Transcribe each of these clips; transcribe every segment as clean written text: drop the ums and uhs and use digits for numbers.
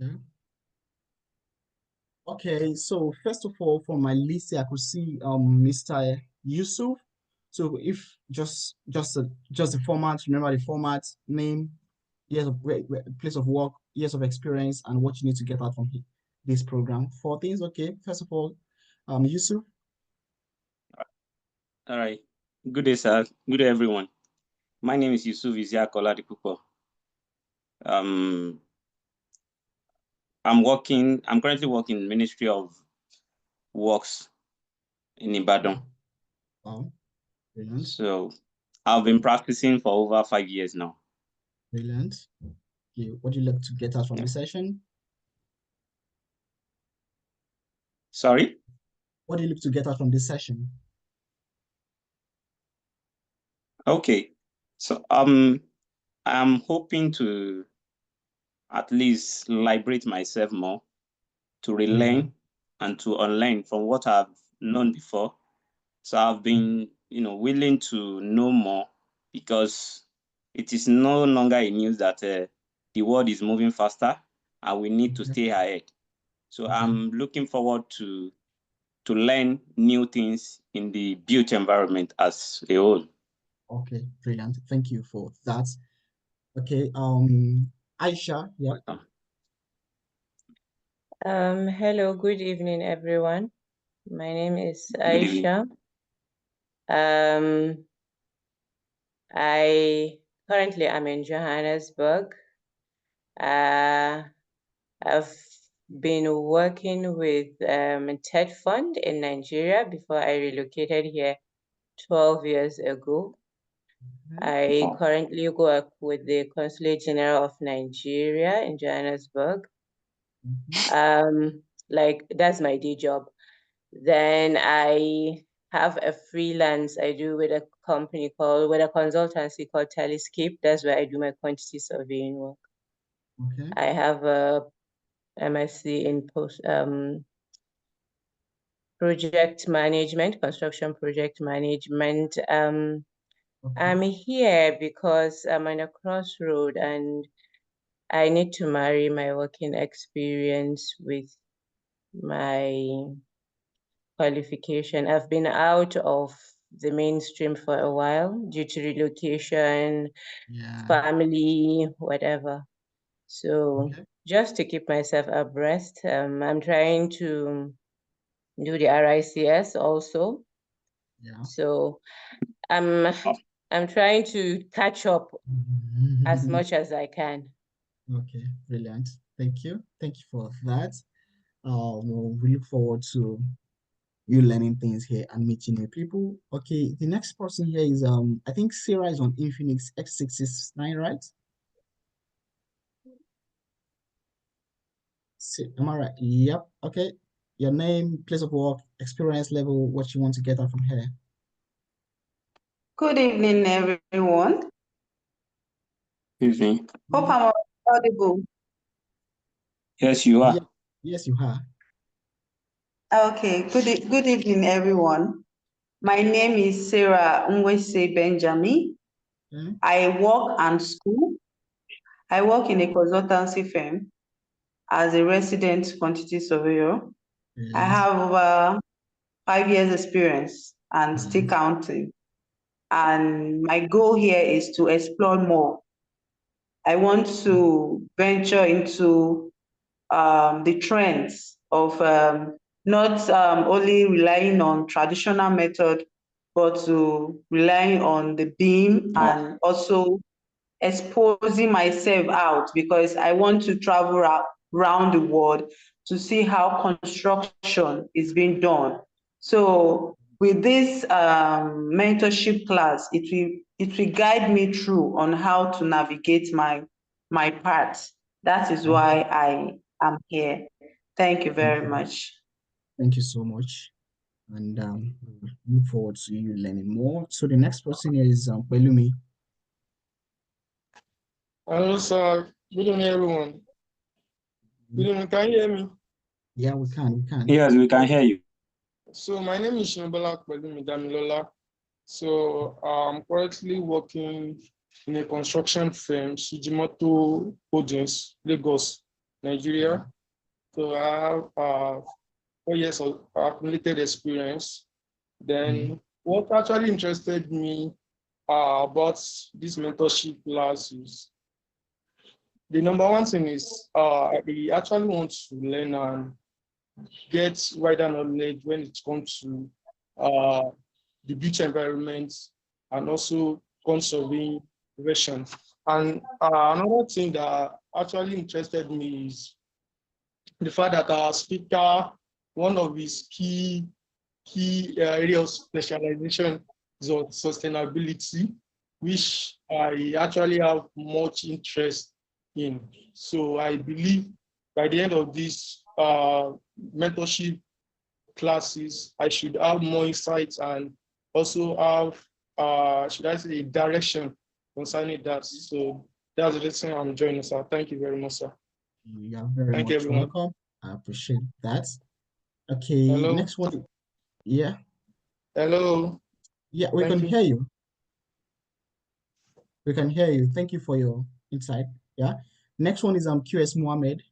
Okay. Okay, so first of all, from my list here, I could see Mr. Yusuf. So if just the format, remember the format, name, years of place of work, years of experience, and what you need to get out from this program. Four things, okay. First of all, Yusuf. All right. Good day, sir. Good day, everyone. My name is Yusuf Isiakola Dipupo. I'm currently working in Ministry of Works in Ibadan. Wow, brilliant. So I've been practicing for over 5 years now. Brilliant. Okay, what do you like to get out from the session? Sorry? What do you look to get out from this session? Okay. So I'm hoping to at least liberate myself more, to relearn and to unlearn from what I've known before. So I've been, willing to know more because it is no longer a news that the world is moving faster and we need to stay ahead. So I'm looking forward to learn new things in the built environment as a whole. Okay, brilliant. Thank you for that. Okay, Aisha, yeah. Hello, good evening, everyone. My name is Good evening. Aisha. I currently am in Johannesburg. I've been working with TED Fund in Nigeria before I relocated here 12 years ago. I currently work with the Consulate General of Nigeria in Johannesburg. Like that's my day job. Then I have a freelance I do with a consultancy called Telescape. That's where I do my quantity surveying work. Okay. I have a MSc in project management, construction project management. I'm here because I'm on a crossroad and I need to marry my working experience with my qualification. I've been out of the mainstream for a while due to relocation, family, whatever. So just to keep myself abreast, I'm trying to do the RICS also. Yeah. So I'm trying to catch up as much as I can. Okay, brilliant. Thank you. Thank you for that. We look forward to you learning things here and meeting new people. Okay, the next person here is I think Sarah is on Infinix X669, right? Am I right? Yep. Okay. Your name, place of work, experience level, what you want to get out from here. Good evening, everyone. Good evening. Hope I'm audible. Yes, you are. Yes, you are. Okay, good evening, everyone. My name is Sarah Nwese Benjamin. I work and school. I work in a consultancy firm as a resident quantity surveyor. I have over 5 years experience and still counting. And my goal here is to explore more. I want to venture into the trends of not only relying on traditional method, but to relying on the beam and also exposing myself out because I want to travel around the world to see how construction is being done. So with this mentorship class, it will guide me through on how to navigate my path. That is why I am here. Thank you very much. Thank you so much. And look forward to you learning more. So the next person is Pelumi. Hello, sir. Good evening, everyone. Good evening. Can you hear me? Yeah, we can. Yes, we can hear you. So my name is Shinobola Pelumi Damilola. So I'm currently working in a construction firm, Sujimoto Holdings, Lagos. Nigeria. So I have 4 years of accumulated experience. Then what actually interested me about this mentorship class is the number one thing is I actually want to learn and get wider knowledge when it comes to the beach environment and also conserving prevention. And another thing that actually interested me is the fact that our speaker, one of his key area of specialization is on sustainability, which I actually have much interest in. So I believe by the end of this mentorship classes, I should have more insights and also have, should I say, a direction concerning that. So that's the reason I'm joining, sir. Thank you very much, sir. You are very Thank you, much everyone. welcome. I appreciate that. Okay, Hello. next one. Yeah. Hello. Yeah, we can Thank you. hear you. We can hear you. Thank you for your insight. Yeah. Next one is QS Mohammed.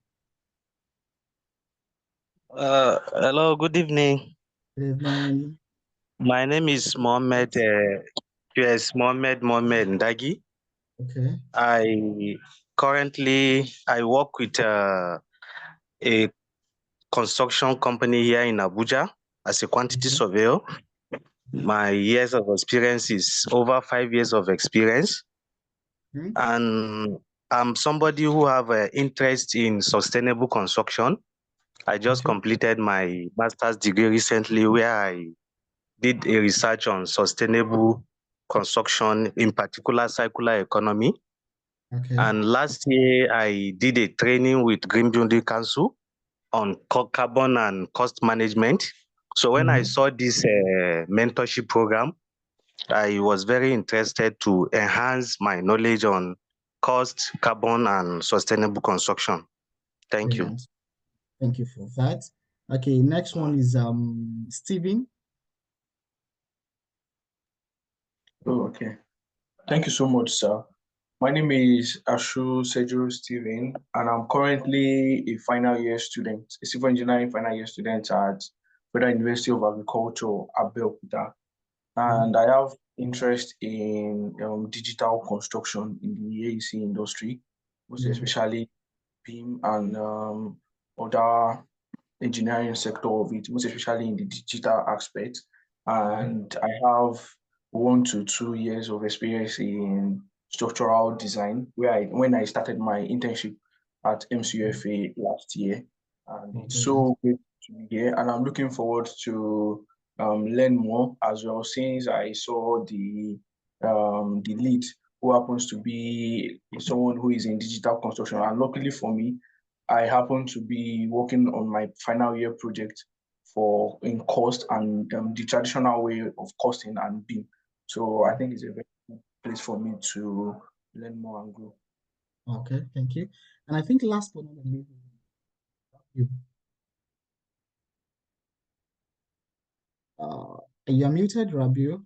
Hello, good evening. Good evening. My name is Mohammed, QS Mohammed Ndagi. Okay. I work with a construction company here in Abuja as a quantity surveyor. My years of experience is over 5 years of experience. And I'm somebody who have an interest in sustainable construction. I just completed my master's degree recently where I did a research on sustainable construction, in particular circular economy. Okay. And last year, I did a training with Green Building Council on carbon and cost management. So when I saw this mentorship program, I was very interested to enhance my knowledge on cost, carbon, and sustainable construction. Thank you. Thank you for that. Okay, next one is Stephen. Oh, okay. Thank you so much, sir. My name is Ashu Sejo Steven, and I'm currently a final year student, a civil engineering final year student at Federal University of Agriculture, Abeokuta. And I have interest in digital construction in the AEC industry, most especially BIM and other engineering sector of it, most especially in the digital aspect. And I have 1 to 2 years of experience in structural design, when I started my internship at MCUFA last year. And it's so great to be here, and I'm looking forward to learn more as well, since I saw the lead, who happens to be someone who is in digital construction. And luckily for me, I happen to be working on my final year project in cost and the traditional way of costing and BIM. So I think it's a very good place for me to learn more and grow. Okay, thank you. And I think last but not least, you're muted, Rabiu.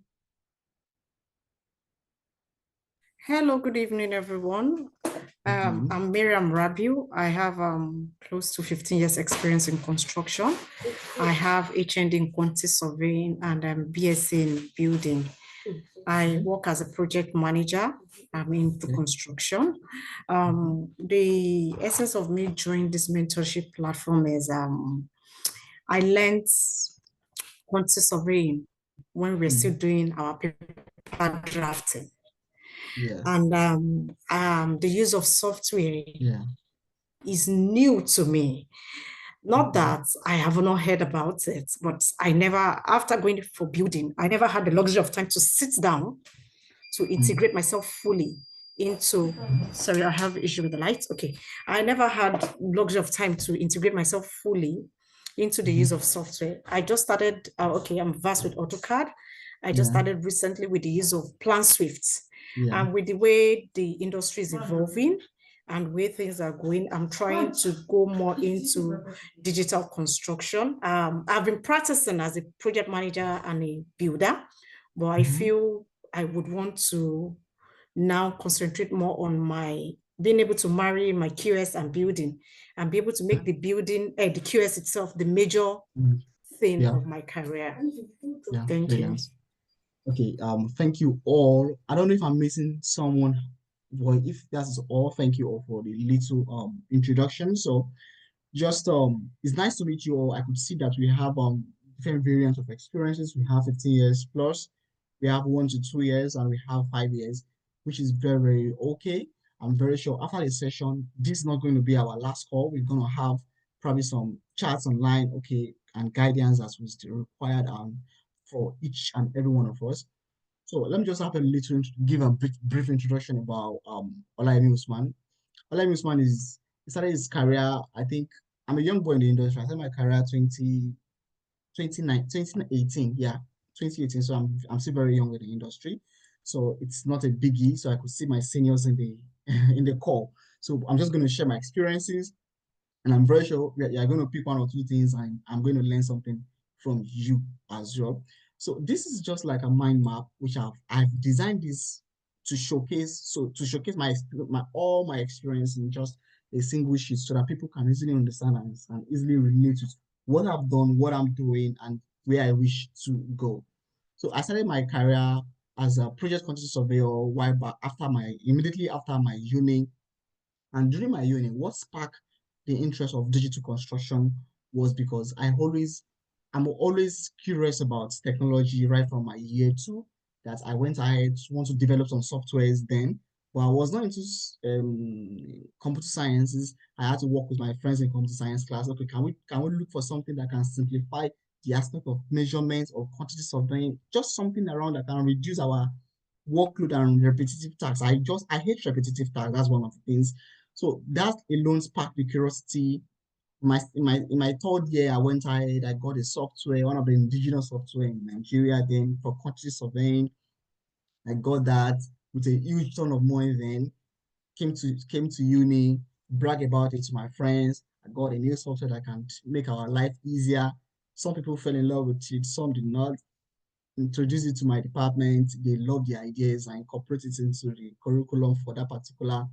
Hello, good evening, everyone. I'm Miriam Rabiu. I have close to 15 years experience in construction. I have HND in quantity surveying and BSc in building. I work as a project manager. I'm into construction. The essence of me joining this mentorship platform is I learned quantity surveying when we're still doing our paper drafting. Yes. And the use of software is new to me. Not that I have not heard about it, but I never, after going for building, I never had the luxury of time to sit down to integrate myself fully into, sorry, I have issue with the lights. Okay. I never had luxury of time to integrate myself fully into the use of software. I just started, okay, I'm vast with AutoCAD. I just started recently with the use of PlanSwift. And with the way the industry is evolving and where things are going, I'm trying to go more into digital construction. I've been practicing as a project manager and a builder, but I feel I would want to now concentrate more on my being able to marry my QS and building and be able to make the building, the QS itself, the major thing of my career. Thank you. Okay, thank you all. I don't know if I'm missing someone, but if that's all, thank you all for the little introduction. So just it's nice to meet you all. I could see that we have different variants of experiences. We have 15 years plus, we have 1 to 2 years, and we have 5 years, which is very, very okay. I'm very sure after the session, this is not going to be our last call. We're going to have probably some chats online, okay, and guidance as was required for each and every one of us. So let me just have a little give a brief introduction about Olayemi Usman. Olayemi Usman he started his career, I think I'm a young boy in the industry. I started my career 2018, yeah, 2018. So I'm still very young in the industry. So it's not a biggie. So I could see my seniors in the in the call. So I'm just going to share my experiences, and I'm very sure you're going to pick 1 or 2 things, and I'm going to learn something from you as well. So this is just like a mind map, which I've designed this to showcase all my experience in just a single sheet, so that people can easily understand and easily relate to what I've done, what I'm doing, and where I wish to go. So I started my career as a project quantity surveyor while back immediately after my uni. And during my uni, what sparked the interest of digital construction was because I'm always curious about technology right from my year 2, that I went ahead to want to develop some softwares then, but I was not into computer sciences. I had to work with my friends in computer science class. Okay, can we look for something that can simplify the aspect of measurement or quantity surveying, just something around that can reduce our workload and repetitive tasks. I hate repetitive tasks. That's one of the things. So that alone sparked the curiosity. In my 3rd year, I went ahead, I got a software, one of the indigenous software in Nigeria then for quantity surveying. I got that with a huge ton of money then. Came to uni, brag about it to my friends. I got a new software that can make our life easier. Some people fell in love with it, some did not. Introduce it to my department. They love the ideas and incorporate it into the curriculum for that particular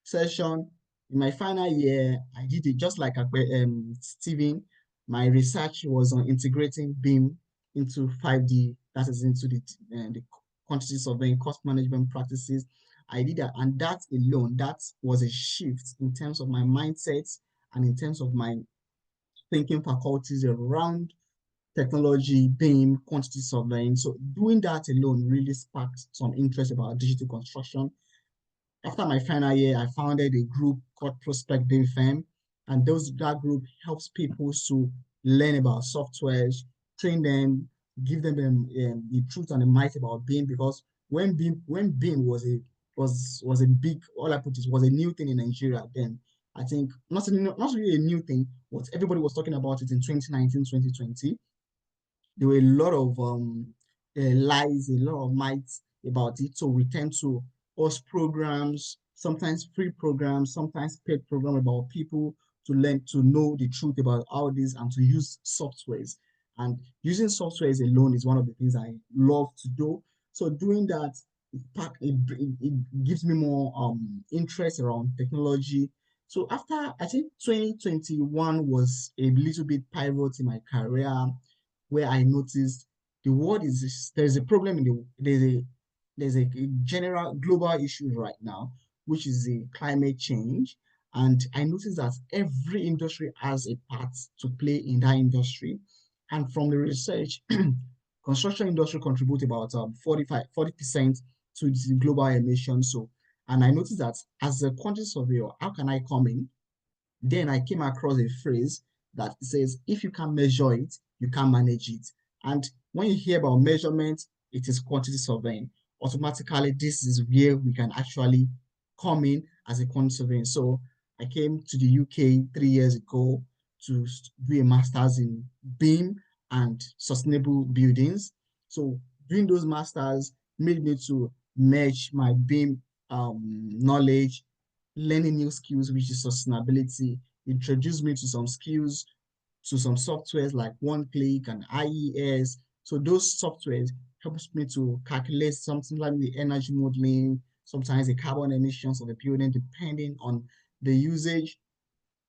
session. In my final year, I did it just like Stephen. My research was on integrating BIM into 5D, that is into the quantity surveying, cost management practices. I did that, and that alone, that was a shift in terms of my mindset and in terms of my thinking faculties around technology, BIM, quantity surveying. So doing that alone really sparked some interest about digital construction. After my final year, I founded a group called Prospect BIM Firm, and that group helps people to learn about softwares, train them, give them the truth and the might about BIM. Because when BIM was a big, all I put is was a new thing in Nigeria then. I think not really a new thing, but everybody was talking about it in 2019, 2020. There were a lot of lies, a lot of myths about it. So we tend to host programs, sometimes free programs, sometimes paid program about people to learn to know the truth about all this and to use softwares. And using softwares alone is one of the things I love to do. So doing that, it gives me more interest around technology. So after, I think 2021 was a little bit pivot in my career, where I noticed there's a problem there's a general global issue right now, which is the climate change. And I noticed that every industry has a part to play in that industry. And from the research, construction industry contribute about 40% to the global emissions. So, and I noticed that as a quantity surveyor, how can I come in? Then I came across a phrase that says, if you can measure it, you can manage it. And when you hear about measurement, it is quantity surveying. Automatically, this is where we can actually come in as a quantity surveying. So I came to the UK 3 years ago to do a master's in BIM and sustainable buildings. So doing those masters made me to merge my BIM knowledge, learning new skills, which is sustainability, introduced me to some skills, to some softwares like One Click and IES. So those softwares helps me to calculate something like the energy modeling, sometimes the carbon emissions of a building, depending on the usage.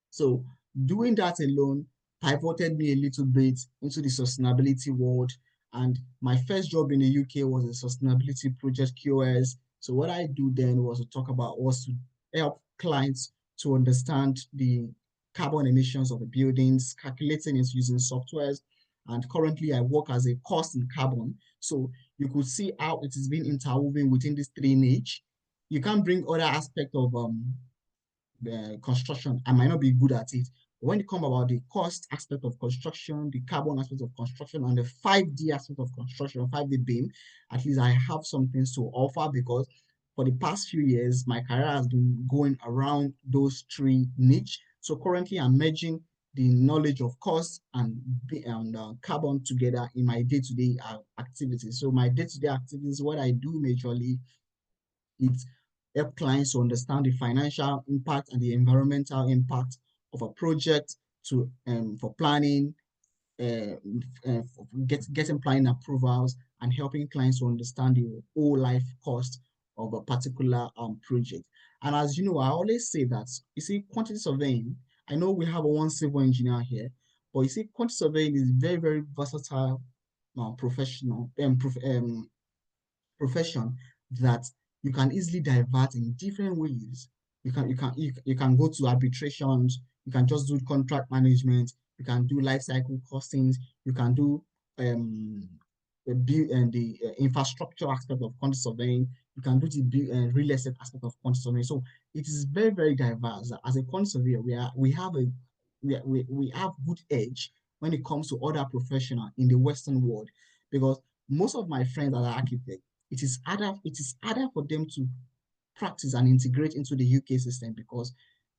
So doing that alone pivoted me a little bit into the sustainability world. And my first job in the UK was a sustainability project QoS. So what I do then was to help clients to understand the carbon emissions of the buildings, calculating it using softwares. And currently I work as a cost in carbon. So you could see how it is being interwoven within this three niche. You can bring other aspects of construction. I might not be good at it. But when it comes about the cost aspect of construction, the carbon aspect of construction, and the 5D aspect of construction, 5D BIM, at least I have some things to offer, because for the past few years, my career has been going around those three niche. So currently I'm merging the knowledge of cost and carbon together in my day-to-day activities. So my day-to-day activities, what I do majorly, it's help clients to understand the financial impact and the environmental impact of a project to for planning, getting planning approvals, and helping clients to understand the whole life cost of a particular project. And as you know, I always say that, you see, quantity surveying, I know we have one civil engineer here, but you see, quantity surveying is very, very versatile profession that you can easily divert in different ways. You can go to arbitrations, you can just do contract management, you can do life cycle costings, you can do the build and the infrastructure aspect of quantity surveying, you can do the real estate aspect of quantity surveying. So it is very, very diverse. As a quantity surveyor, we have good edge when it comes to other professionals in the Western world, because most of my friends that are architects, it is harder for them to practice and integrate into the UK system, because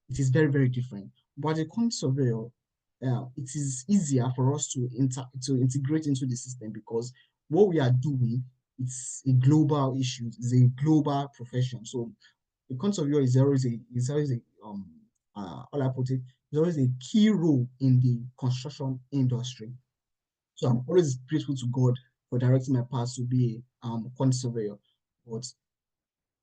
it is very, very different. But a quantity surveyor, it is easier for us to integrate into the system, because what we are doing, it's a global issue, it's a global profession. So the quantity surveyor is always a all I put it, is always a key role in the construction industry. So I'm always grateful to God for directing my path to be a quantity surveyor. But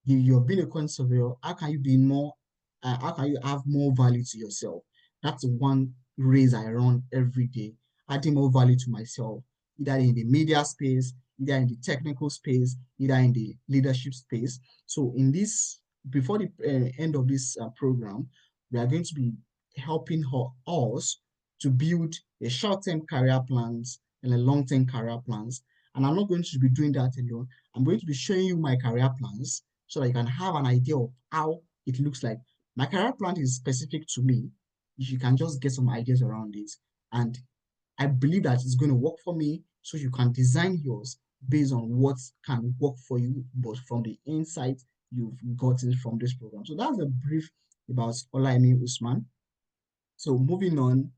you're being a quantity surveyor, how can you be more, how can you have more value to yourself? That's one race I run every day, adding more value to myself, either in the media space, either in the technical space, either in the leadership space. So in this, before the end of this program, we are going to be helping us to build a short-term career plans and a long-term career plans. And I'm not going to be doing that alone. I'm going to be showing you my career plans so that you can have an idea of how it looks like. My career plan is specific to me. You can just get some ideas around it. And I believe that it's going to work for me, so you can design yours based on what can work for you, but from the insight you've gotten from this program. So that's a brief about Olaimi Usman. So moving on,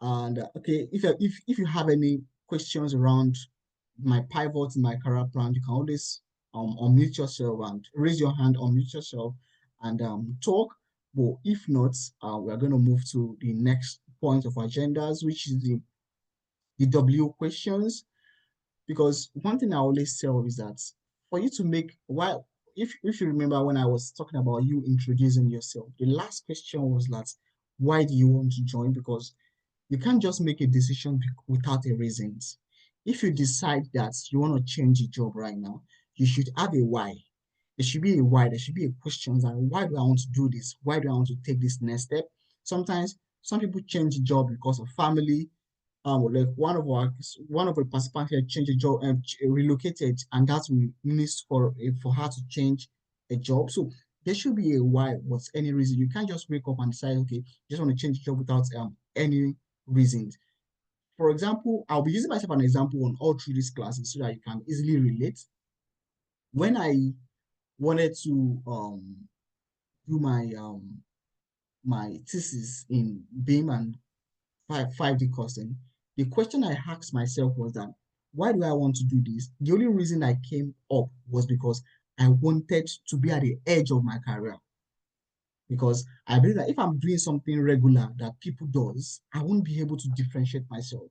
and okay, if you have any questions around my pivot in my career plan, you can always unmute yourself and raise your hand, unmute yourself, and talk. But if not, we're going to move to the next point of agendas, which is the W questions. Because one thing I always tell is that for you to make, while if you remember when I was talking about you introducing yourself, the last question was that, why do you want to join? Because you can't just make a decision without a reason. If you decide that you want to change your job right now, you should have a why. There should be a why. There should be a question that, why do I want to do this? Why do I want to take this next step? Sometimes some people change the job because of family. Like one of the participants here changed a job and relocated, and that means for her to change a job. So there should be a why. What's any reason? You can't just wake up and decide, okay, just want to change the job without any reasons. For example, I'll be using myself an example on all through these classes so that you can easily relate. When I wanted to do my thesis in BIM and 5D costing, the question I asked myself was that, why do I want to do this? The only reason I came up was because I wanted to be at the edge of my career. Because I believe that if I'm doing something regular that people does, I won't be able to differentiate myself.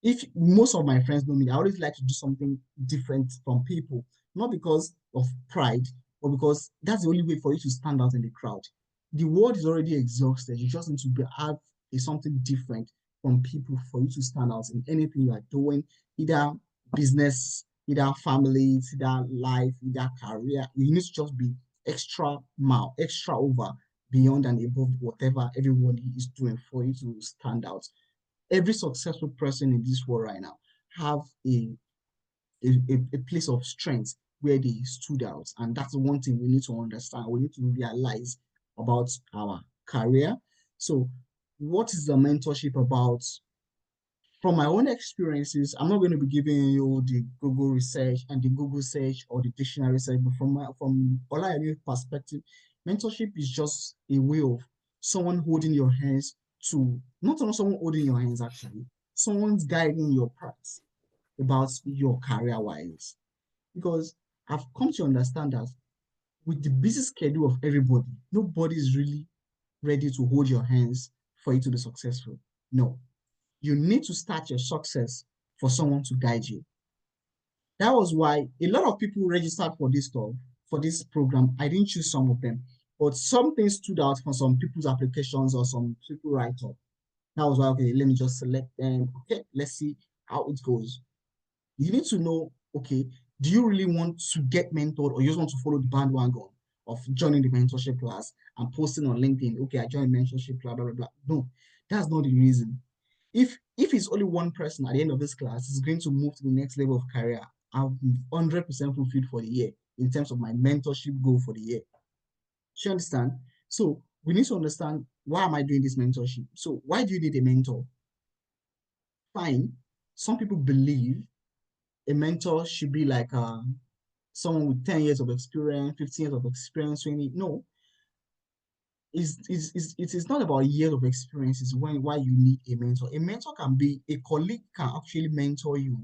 If most of my friends know me, I always like to do something different from people, not because of pride, or because that's the only way for you to stand out in the crowd. The world is already exhausted. You just need to have something different from people for you to stand out in anything you are doing, either business, either family, either life, either career. You need to just be extra over, beyond and above whatever everyone is doing for you to stand out. Every successful person in this world right now have a place of strength where they stood out. And that's one thing we need to understand. We need to realize about our career. So what is the mentorship about? From my own experiences, I'm not going to be giving you the Google research and the Google search or the dictionary research, but from Olayomi's perspective, mentorship is just a way of someone holding your hands to, not only someone holding your hands actually, someone's guiding your path about your career-wise. Because I've come to understand that with the busy schedule of everybody, nobody is really ready to hold your hands for you to be successful. No. You need to start your success for someone to guide you. That was why a lot of people registered for this stuff, for this program. I didn't choose some of them, but some things stood out for some people's applications or some people write up. That was why, okay, let me just select them. Okay, let's see how it goes. You need to know, okay, do you really want to get mentored, or you just want to follow the bandwagon of joining the mentorship class and posting on LinkedIn, okay, I joined mentorship class, blah, blah, blah. No, that's not the reason. If it's only one person at the end of this class is going to move to the next level of career, I'm 100% fulfilled for the year in terms of my mentorship goal for the year. Do you understand? So we need to understand, why am I doing this mentorship? So why do you need a mentor? Fine. Some people believe a mentor should be like someone with 10 years of experience, 15 years of experience. No, it is not about years of experience. It's why you need a mentor. A mentor can be a colleague, can actually mentor you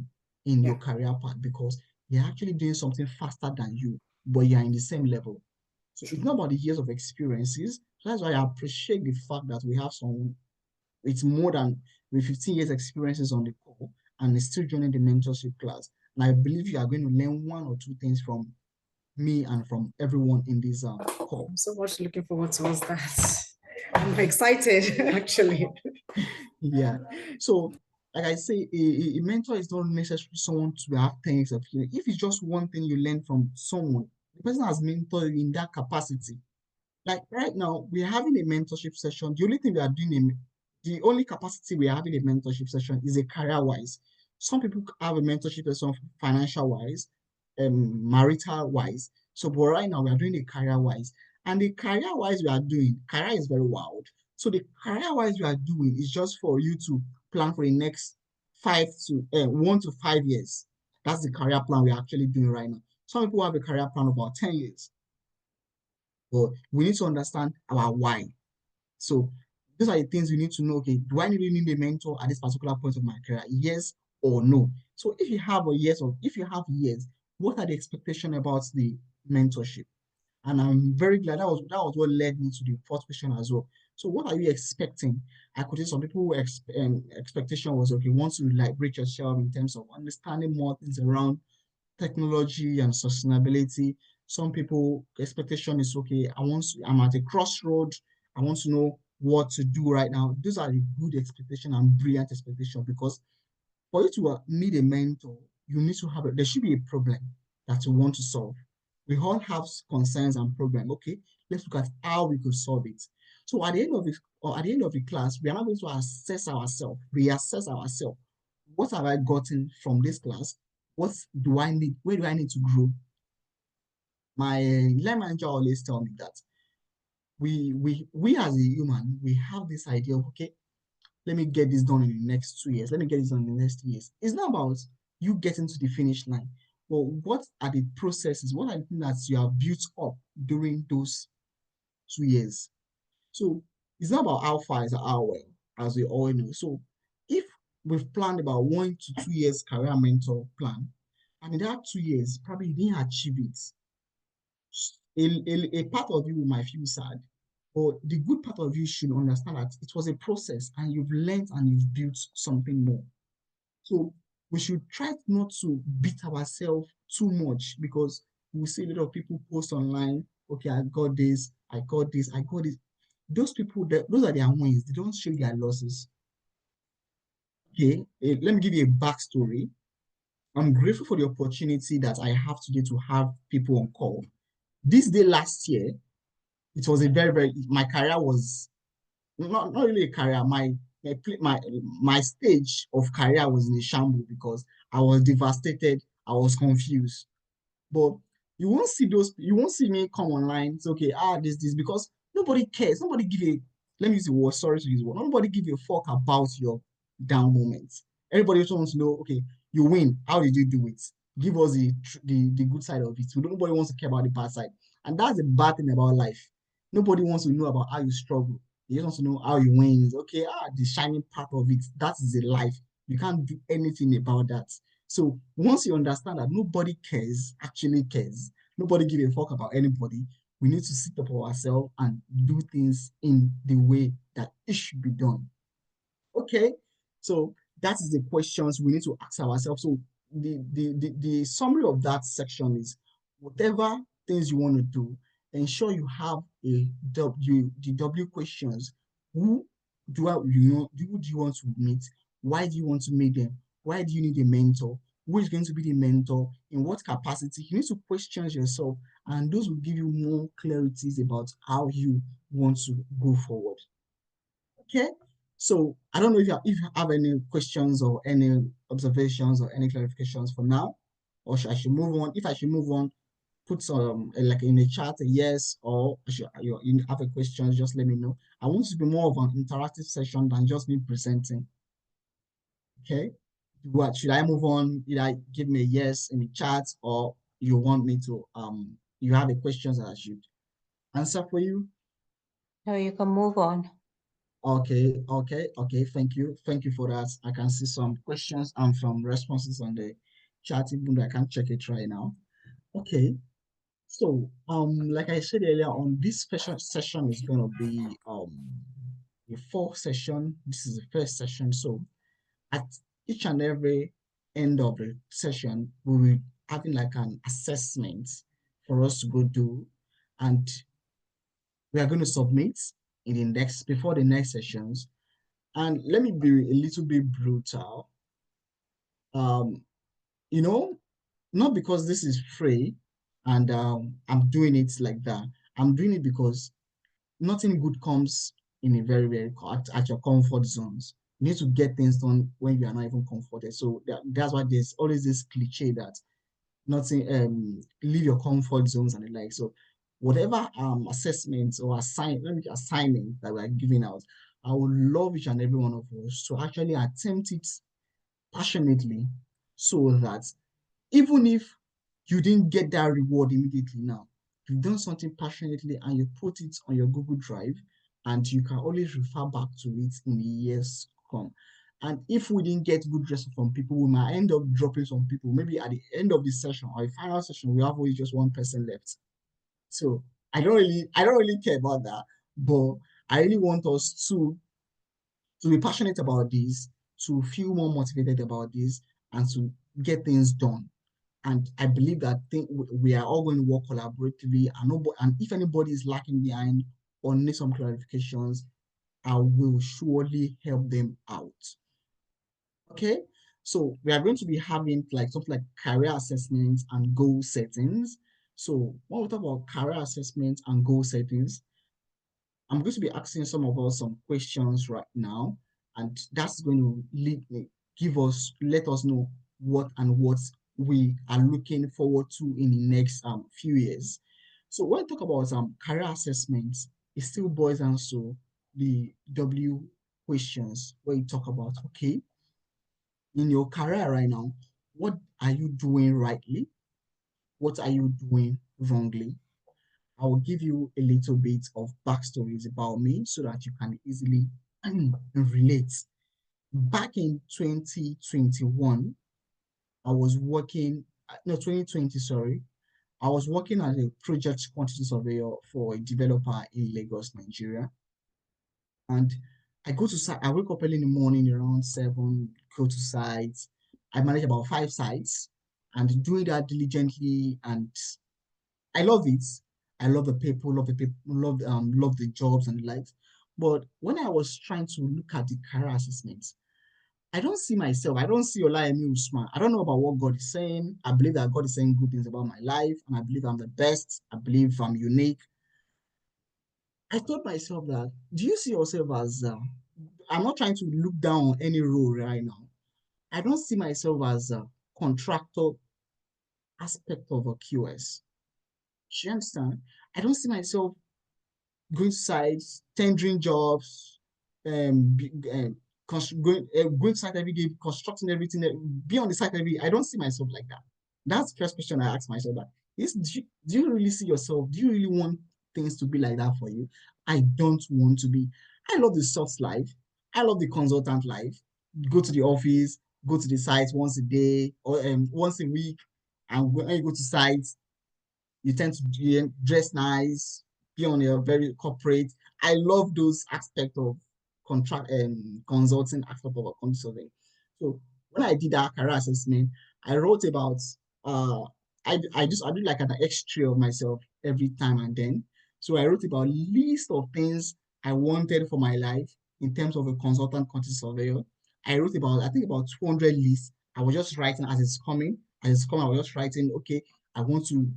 in your career path because they're actually doing something faster than you, but you're in the same level. So it's not about the years of experiences. So that's why I appreciate the fact that we have someone with more than with 15 years experiences on the call and is still joining the mentorship class. And I believe you are going to learn one or two things from me and from everyone in this call. I'm so much looking forward towards that. I'm excited, actually. Yeah. So, like I say, a mentor is not necessarily someone to have 10 years of experience. If it's just one thing you learn from someone, the person has mentored you in that capacity. Like right now, we're having a mentorship session. The only thing we are doing, the only capacity we are having a mentorship session is a career-wise. Some people have a mentorship session financial-wise, marital-wise. So, but right now we are doing a career-wise. And the career-wise we are doing, career is very wild. So the career-wise we are doing is just for you to plan for the next 1 to 5 years. That's the career plan we're actually doing right now. Some people have a career plan about 10 years. But we need to understand our why. So these are the things we need to know. Okay, do I really need a mentor at this particular point of my career? Yes or no? So if you have a yes, or if you have yes, what are the expectations about the mentorship? And I'm very glad that was what led me to the fourth question as well. So what are you expecting? I could see some people expectation was, okay, once you liberate yourself in terms of understanding more things around technology and sustainability. Some people expectation is, okay, I'm at a crossroad. I want to know what to do right now. Those are a good expectation and brilliant expectation, because for you to need a mentor, you need to have there should be a problem that you want to solve. We all have concerns and problems. Okay, let's look at how we could solve it. So at the end of it, or at the end of the class, we are not going to assess ourselves, reassess ourselves. What have I gotten from this class? What do I need? Where do I need to grow? My line manager always tell me that we as a human, we have this idea of, okay, let me get this done in the next 2 years. Let me get this done in the next 2 years. It's not about you getting to the finish line, but what are the processes? What are the things that you have built up during those 2 years? So it's not about how far is how well, as we all know. So if we've planned about 1 to 2 years career mentor plan, and in that 2 years, probably you didn't achieve it, a part of you might feel sad, but the good part of you should understand that it was a process and you've learned and you've built something more. So we should try not to beat ourselves too much, because we see a lot of people post online, okay, I got this, I got this, I got this. Those people, those are their wins. They don't show their losses. Okay, let me give you a backstory. I'm grateful for the opportunity that I have today to have people on call. This day last year, it was a my career was not really a career. My stage of career was in a shambles because I was devastated. I was confused. But you won't see me come online. It's okay, this, because nobody cares. Nobody give a, let me use the word, sorry to use the word. Nobody give a fuck about your down moments. Everybody just wants to know, okay, you win. How did you do it? Give us the good side of it. So nobody wants to care about the bad side. And that's the bad thing about life. Nobody wants to know about how you struggle. They just want to know how you win. Okay, the shining part of it. That is a life. You can't do anything about that. So once you understand that nobody actually cares, nobody give a fuck about anybody, we need to sit up for ourselves and do things in the way that it should be done. Okay, so that is the questions we need to ask ourselves. So the summary of that section is, whatever things you want to do, ensure you have the W questions. Who who do you want to meet? Why do you want to meet them? Why do you need a mentor? Who is going to be the mentor? In what capacity? You need to question yourself, and those will give you more clarities about how you want to go forward. Okay, so I don't know if you have any questions or any observations or any clarifications for now, or I should move on. If I should move on, put some like in the chat a yes, or you have a question, just let me know. I want it to be more of an interactive session than just me presenting. Okay, what should I move on? Either give me a yes in the chat, or you want me to you have a questions that I should answer for you? No, you can move on. Okay. Thank you for that. I can see some questions and some responses on the chat, even though I can't check it right now. Okay, so like I said earlier on, this special session is going to be a fourth session. This is the first session, so at each and every end of the session, we will having like an assessment for us to go do, and we are going to submit in the next before the next sessions. And let me be a little bit brutal. You know, not because this is free and I'm doing it like that. I'm doing it because nothing good comes in a very, very at your comfort zones. You need to get things done when you are not even comforted. So that's why there's always this cliche that nothing leave your comfort zones and the like. So whatever assessments or assignment that we're giving out, I would love each and every one of us to actually attempt it passionately, so that even if you didn't get that reward immediately now, you've done something passionately and you put it on your Google Drive, and you can always refer back to it in the years to come. And if we didn't get good response from people, we might end up dropping some people. Maybe at the end of the session or the final session, we have only just one person left. So I don't really care about that, but I really want us to be passionate about this, to feel more motivated about this, and to get things done. And I believe that we are all going to work collaboratively, and if anybody is lacking behind or needs some clarifications, I will surely help them out. Okay, so we are going to be having like something like career assessments and goal settings. So when we talk about career assessments and goal settings, I'm going to be asking some of us some questions right now, and that's going to let us know what we are looking forward to in the next few years. So when we talk about career assessments, it still boils down to the W questions, where you talk about, okay, in your career right now, what are you doing rightly? What are you doing wrongly? I will give you a little bit of backstories about me so that you can easily relate. Back in 2021, I was working, no, 2020, sorry. I was working as a project quantity surveyor for a developer in Lagos, Nigeria. And I wake up early in the morning around 7, go to sites. I manage about 5 sites, and doing that diligently and I love it. I love the people, love love the jobs and the likes. But when I was trying to look at the career assessments, I don't see myself. I don't see Olayemi Usman. I don't know about what God is saying. I believe that God is saying good things about my life, and I believe I'm the best. I believe I'm unique. I told myself that, do you see yourself as, I'm not trying to look down on any role right now. I don't see myself as a contractor aspect of a QS. Do you understand? I don't see myself going to sites, tendering jobs, going to site every day, constructing everything, be on the site every day. I don't see myself like that. That's the first question I ask myself. That is, do you really see yourself? Do you really want things to be like that for you? I don't want to be. I love the soft life. I love the consultant life. Go to the office, go to the site once a day or once a week, and when you go to sites, you tend to dress nice, be on a very corporate. I love those aspects of contract and consulting aspect of a consulting. So when I did that career assessment, I wrote about I do like an extra of myself every time and then. So I wrote about list of things I wanted for my life in terms of a consultant quantity surveyor. I wrote about, I think about 200 lists. I was just writing as it's coming. As it's coming, I was just writing, okay, I want to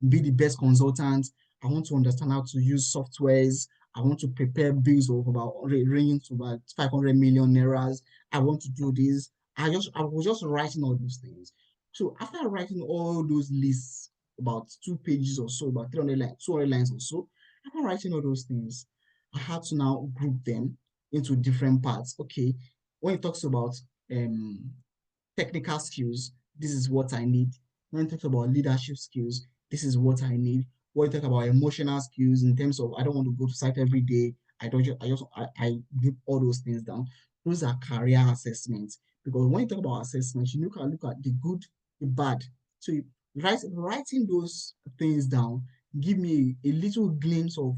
be the best consultant. I want to understand how to use softwares. I want to prepare bills of about ranging to about 500 million nairas. I want to do this. I was just writing all those things. So after writing all those lists, about 2 pages or so, about 300 lines, 200 lines or so, after writing all those things, I had to now group them into different parts. Okay, when it talks about technical skills, this is what I need. When it talks about leadership skills, this is what I need. When you talk about emotional skills in terms of I don't want to go to site every day, I group all those things down. Those are career assessments. Because when you talk about assessments, you look at the good, the bad. So writing those things down give me a little glimpse of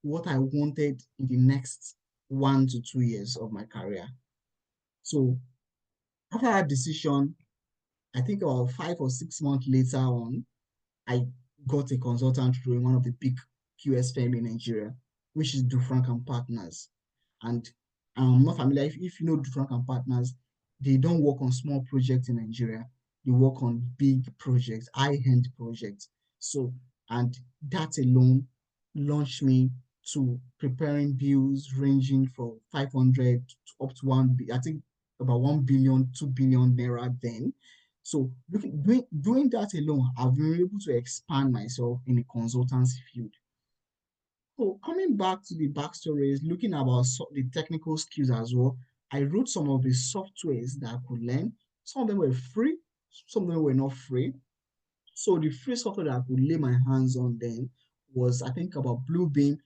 what I wanted in the next 1 to 2 years of my career. So after that decision, I think about 5 or 6 months later on, I got a consultant role in one of the big QS firm in Nigeria, which is Dufrank and Partners. And I'm not familiar, if you know Dufrank and Partners, they don't work on small projects in Nigeria. They work on big projects, high-end projects. So, and that alone launched me to preparing bills ranging from 500 up to I think about 1 billion, 2 billion naira then. So doing that alone, I've been able to expand myself in the consultancy field. So coming back to the backstories, looking about the technical skills as well, I wrote some of the softwares that I could learn. Some of them were free, some of them were not free. So the free software that I could lay my hands on then was, I think, about Bluebeam.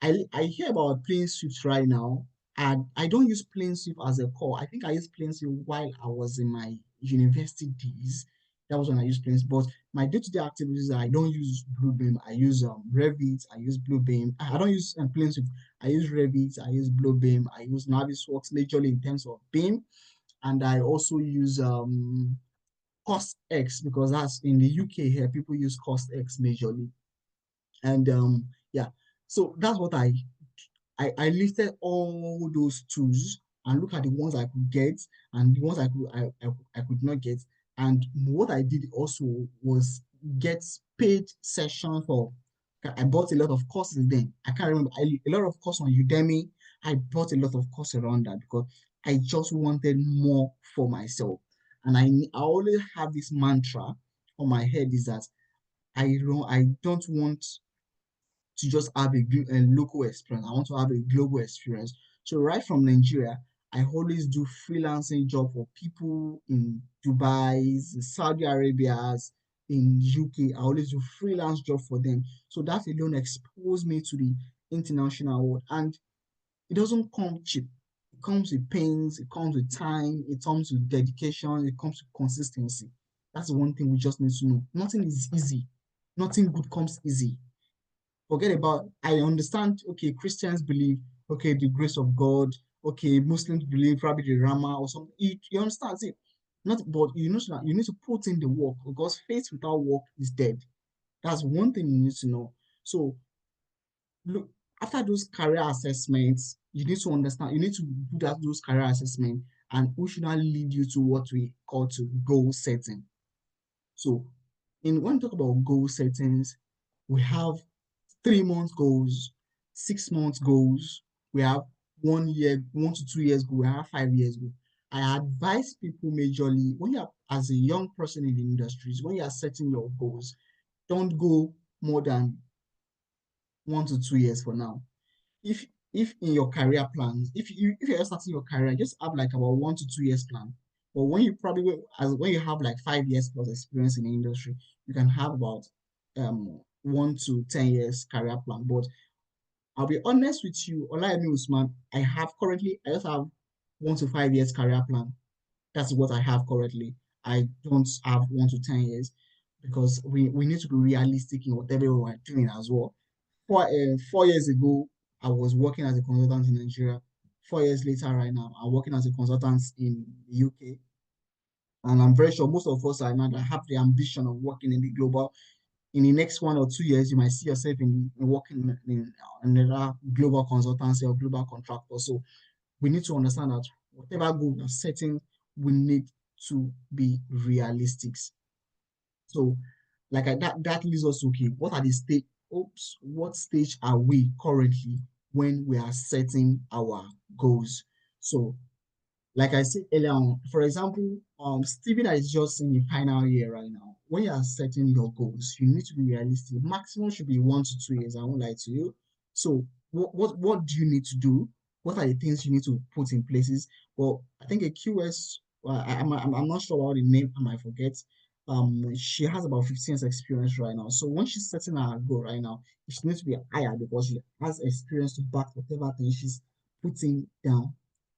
I hear about PlaneSwift right now, and I don't use PlaneSwift as a core. I think I used PlaneSwift while I was in my university days. That was when I used PlaneSwift. But my day-to-day activities, I don't use Bluebeam. I use Revit. I use Bluebeam. I don't use PlaneSwift. I use Revit. I use Bluebeam. I use Navisworks majorly in terms of Beam, and I also use Cost X, because that's in the UK here, people use Cost X majorly. And yeah, so that's what I listed all those tools and look at the ones I could get and the ones I could not get. And what I did also was get paid sessions for. I bought a lot of courses then. I can't remember, a lot of courses on Udemy. I bought a lot of courses around that because I just wanted more for myself. And I always have this mantra on my head is that I don't want to just have a local experience. I want to have a global experience. So right from Nigeria, I always do freelancing job for people in Dubai, in Saudi Arabia, in UK. I always do freelance job for them. So that alone exposed me to the international world. And it doesn't come cheap. It comes with pains, it comes with time, it comes with dedication, it comes with consistency. That's the one thing we just need to know. Nothing is easy. Nothing good comes easy. Forget about, I understand, okay, Christians believe, okay, the grace of God, okay, Muslims believe probably the Rama or something. You understand? See, not, but you need to put in the work because faith without work is dead. That's one thing you need to know. So look, after those career assessments, you need to understand, you need to do those career assessments, and which should now lead you to what we call to goal setting. So when we talk about goal settings, we have 3 month goals, 6 month goals, we have 1 year, 1 to 2 years goal, we have 5 years goal. I advise people majorly when you're as a young person in the industries, when you are setting your goals, don't go more than 1 to 2 years for now. If in your career plans, if you're starting your career, just have like about 1 to 2 years plan. But when you when you have like 5 years plus experience in the industry, you can have about 1 to 10 years career plan. But I'll be honest with you, Olayemi Usman, I just have 1 to 5 years career plan. That's what I have currently. I don't have 1 to 10 years because we need to be realistic in whatever we are doing as well. 4 years ago, I was working as a consultant in Nigeria. 4 years later, right now, I'm working as a consultant in the UK. And I'm very sure most of us are now that have the ambition of working in the global. In the next 1 or 2 years, you might see yourself in working in another global consultancy or global contractor. So we need to understand that whatever goal we're setting, we need to be realistic. So that leads us to, okay, what stage are we currently when we are setting our goals? So like I said earlier on, for example, Stephen is just in the final year right now. When you are setting your goals, you need to be realistic. Maximum should be 1 to 2 years. I won't lie to you. So what do you need to do? What are the things you need to put in places? Well, I think a QS. I'm not sure about the name. I might forget. She has about 15 years experience right now. So when she's setting her goal right now, she needs to be higher because she has experience to back whatever thing she's putting down.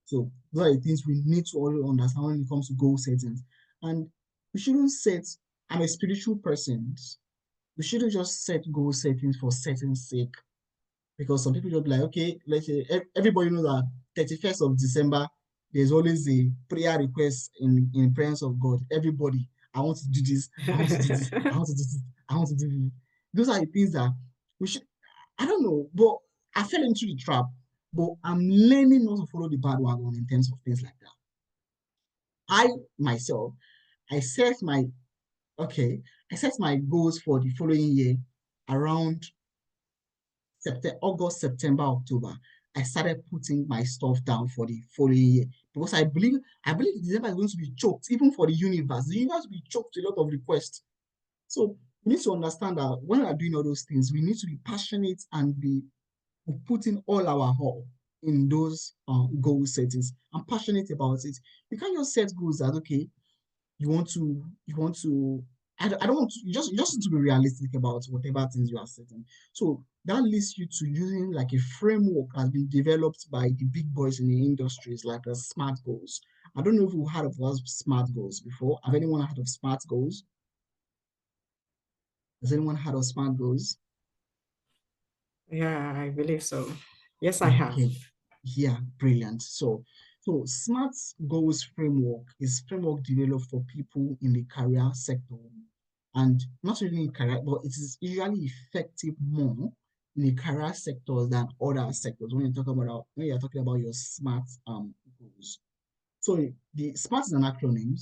So those are the things we need to always understand when it comes to goal settings. And we shouldn't I'm a spiritual person. We shouldn't just set goal settings for setting sake. Because some people just be like, okay, let's say everybody knows that 31st of December, there's always a prayer request in presence of God. Everybody, I want to do this, I want to do this, I want to do this, I want to do this. Those are the things that we should, I don't know, but I fell into the trap. But I'm learning not to follow the bad wagon in terms of things like that. I myself, I set my goals for the following year around August, September, October. I started putting my stuff down for the following year because I believe December is going to be choked, even for the universe. The universe will be choked with a lot of requests. So we need to understand that when we are doing all those things, we need to be passionate and be putting all our all in those goal settings. I'm passionate about it. You can't just set goals that, okay, you want to I don't want to, you just need to be realistic about whatever things you are setting. So that leads you to using like a framework that has been developed by the big boys in the industries, like the SMART goals. I don't know if you've heard of those SMART goals before. Have anyone heard of SMART goals? Has anyone heard of SMART goals? Yeah, I believe so. Yes, I have. Yeah, brilliant. So SMART goals framework is framework developed for people in the career sector, and not really in career, but it is usually effective more in the career sectors than other sectors when you're talking about your SMART goals. So the SMART is an acronym.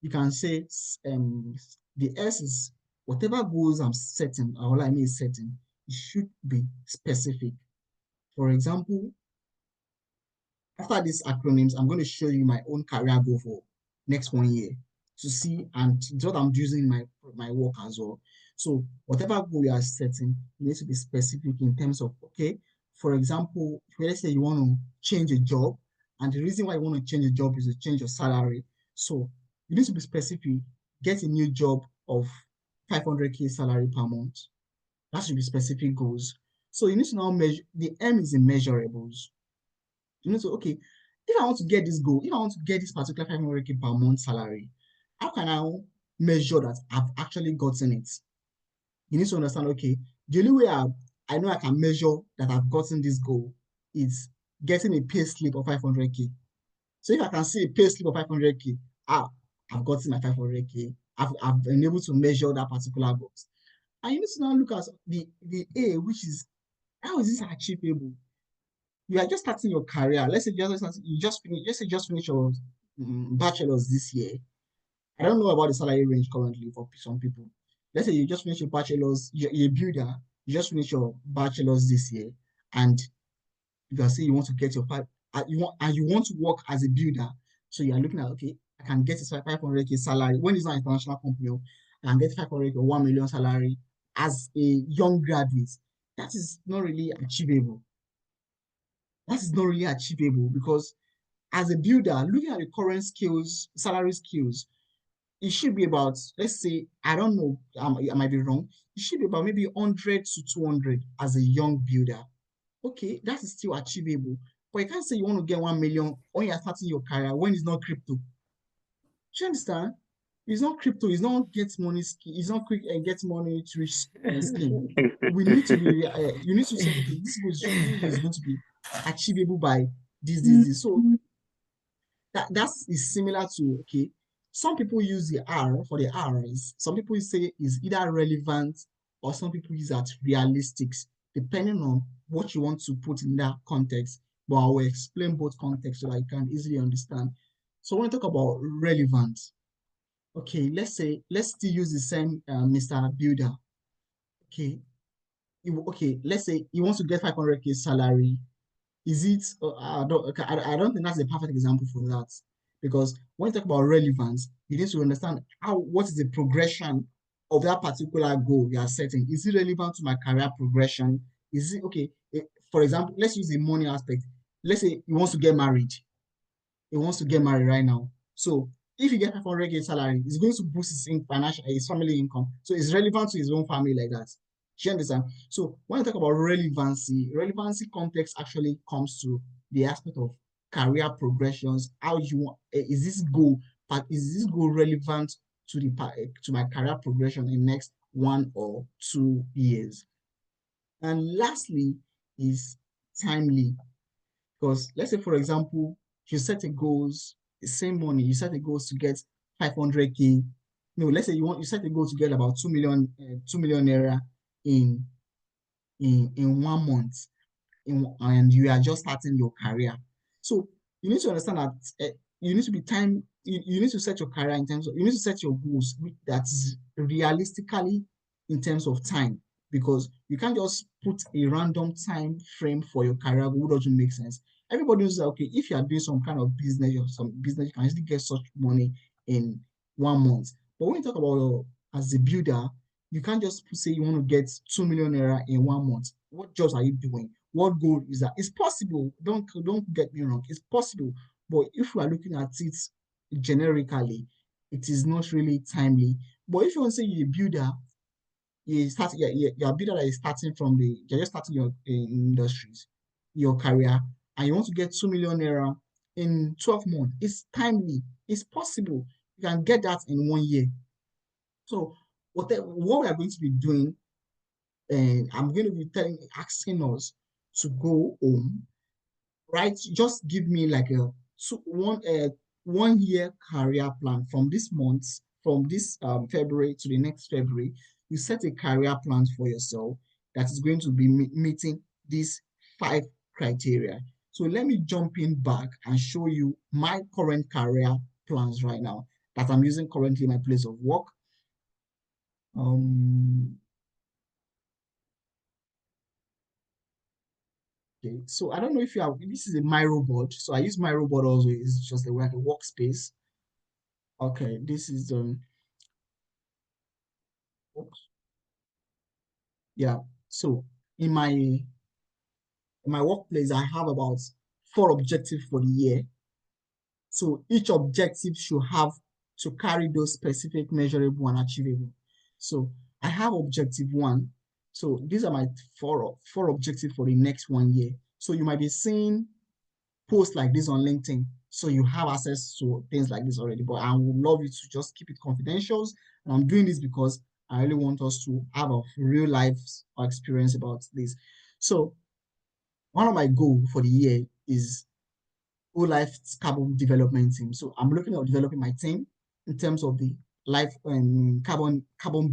You can say the S is whatever goals I'm setting, or all I mean is setting, it should be specific. For example, after these acronyms, I'm going to show you my own career goal for next 1 year to see, and it's what I'm using in my work as well. So whatever goal you are setting, you need to be specific in terms of, okay, for example, let's say you want to change a job, and the reason why you want to change a job is to change your salary. So you need to be specific. Get a new job of 500K salary per month. That should be specific goals. So you need to now measure, the M is in measurables. You know, so okay, if I want to get this goal, if I want to get this particular 500K per month salary, how can I measure that I've actually gotten it? You need to understand, okay, the only way I know I can measure that I've gotten this goal is getting a pay slip of 500K. So if I can see a pay slip of 500K, I've gotten my 500K. I've been able to measure that particular goal. And you need to now look at the A, which is, how is this achievable? You are just starting your career. Let's say you just finish your bachelor's this year. I don't know about the salary range currently for some people. Let's say you just finish your bachelor's, you're a builder, you just finish your bachelor's this year, and you can say you want to get your you want to work as a builder. So you are looking at, okay, I can get a 500K salary when it's not an international company. I can get 500K or 1 million salary as a young graduate. That is not really achievable. That is not really achievable because as a builder, looking at the current skills, salary skills, it should be about, let's say, I don't know, I might be wrong. It should be about maybe 100 to 200 as a young builder. Okay, that is still achievable. But you can't say you want to get 1 million when you're starting your career when it's not crypto. Do you understand? It's not crypto, it's not get money scheme, it's not quick and get money to rich scheme. We need to be, you need to say, okay, this is going to be achievable by this. So that is similar to, okay, some people use the R for the R's. Some people say is either relevant or some people use that realistics, depending on what you want to put in that context. But I will explain both contexts so that you can easily understand. So when we talk about relevant, okay, let's still use the same Mr. Builder. Okay, let's say he wants to get 500K salary. Is it? I don't think that's a perfect example for that, because when you talk about relevance, you need to understand what is the progression of that particular goal you are setting. Is it relevant to my career progression? Is it okay? For example, let's use the money aspect. Let's say he wants to get married. He wants to get married right now. So if he gets 500K salary, it's going to boost his family income. So it's relevant to his own family like that. Do you understand? So when I talk about relevancy context actually comes to the aspect of career progressions. How you want, is this goal relevant to my career progression in the next 1 or 2 years? And lastly is timely. Because let's say, for example, you set a goals, the same money, you set a goals to get 500K. No, let's say you set a goal to get about 2 million naira in 1 month, and you are just starting your career. So you need to understand that you need to be you need to set your career in terms of, you need to set your goals that's realistically in terms of time, because you can't just put a random time frame for your career goal. Doesn't make sense. Everybody knows that, okay, if you are doing some kind of business or some business, you can easily get such money in 1 month. But when you talk about as a builder, you can't just say you want to get 2 million naira in 1 month. What jobs are you doing? What goal is that? It's possible. Don't get me wrong. It's possible. But if we are looking at it generically, it is not really timely. But if you want to say you're a builder, you're a builder that is starting from you're just starting your industries, your career, and you want to get 2 million naira in 12 months, it's timely. It's possible. You can get that in 1 year. So what we are going to be doing, and I'm going to be asking us to go home, right? Just give me like a 1 year career plan from this month, from this February to the next February. You set a career plan for yourself that is going to be meeting these 5 criteria. So let me jump in back and show you my current career plans right now that I'm using currently in my place of work. Okay, so I don't know if you have, this is a Miro board. So I use Miro board also, it's just like a workspace. Okay, this is yeah. So in my workplace, I have about 4 objectives for the year. So each objective should have to carry those specific, measurable, and achievable. So I have objective 1. So these are my four objectives for the next 1 year. So you might be seeing posts like this on LinkedIn, so you have access to things like this already. But I would love you to just keep it confidential. And I'm doing this because I really want us to have a real life experience about this. So one of my goals for the year is whole life carbon development team. So I'm looking at developing my team in terms of the life and carbon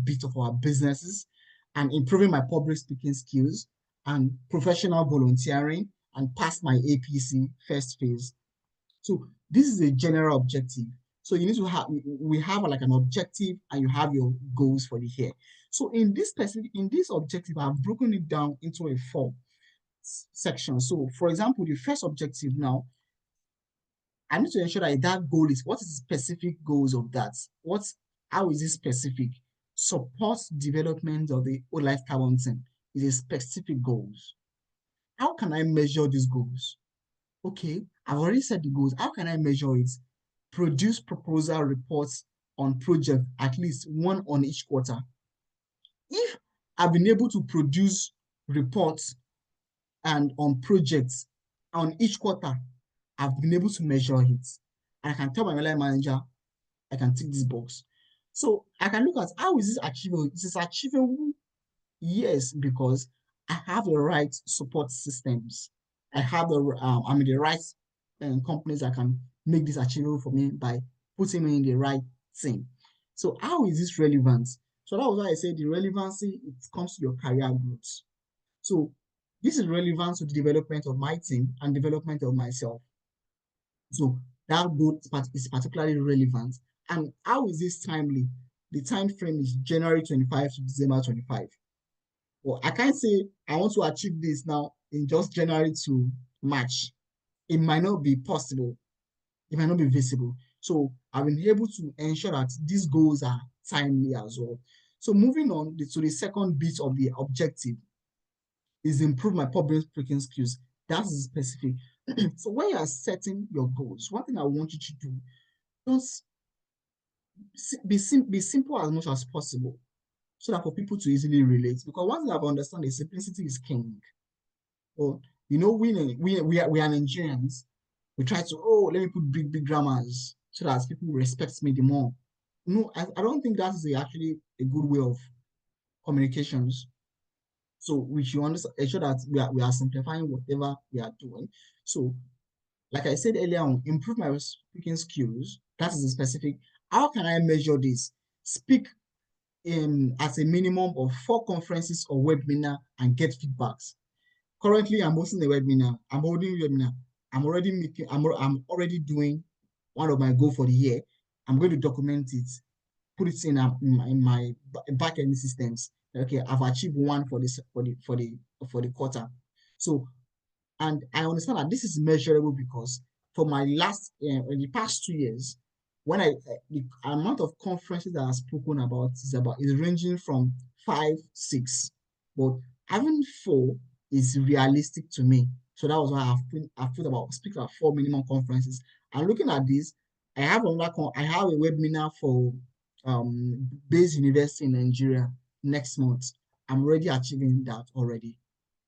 bit of our businesses. and improving my public speaking skills and professional volunteering and pass my APC first phase. So this is a general objective. So you need to have, we have like an objective and you have your goals for the year. So in this objective, I've broken it down into a 4 section. So for example, the first objective now, I need to ensure that that goal is, what is the specific goals of that? How is it specific? Support development of the whole life carbon thing is a specific goals. How can I measure these goals? Okay, I've already set the goals. How can I measure it? Produce proposal reports on project, at least 1 on each quarter. If I've been able to produce reports and on projects on each quarter, I've been able to measure it. And I can tell my line manager, I can tick this box. So I can look at how is this achievable? Is this achievable? Yes, because I have the right support systems. I have the right companies that can make this achievable for me by putting me in the right thing. So how is this relevant? So that was why I said the relevancy, it comes to your career growth. So this is relevant to the development of my team and development of myself. So that goal is particularly relevant. And how is this timely? The time frame is January 25 to December 25. Well, I can't say I want to achieve this now in just January to March. It might not be possible. It might not be visible. So I've been able to ensure that these goals are timely as well. So moving on to the second bit of the objective is improve my public speaking skills. That is specific. So when you are setting your goals, one thing I want you to do, just be simple as much as possible so that for people to easily relate. Because one thing I've understood is simplicity is king. Or, you know, we are Nigerians. We try to, let me put big grammars so that people respect me the more. No, I don't think that is actually a good way of communications. So we should ensure that we are simplifying whatever we are doing. So, like I said earlier on, improve my speaking skills. That is a specific. How can I measure this? Speak at a minimum of 4 conferences or webinar and get feedbacks. Currently, I'm hosting a webinar. I'm holding a webinar. I'm already doing one of my goals for the year. I'm going to document it, put it in my back-end systems. Okay, I've achieved one for the quarter. So, and I understand that this is measurable because for my last in the past 2 years, when the amount of conferences that I've spoken about is ranging from 5, 6, but having 4 is realistic to me. So that was why I've put about speaking about 4 minimum conferences. And looking at this, I have a webinar for Base University in Nigeria next month. I'm already achieving that already.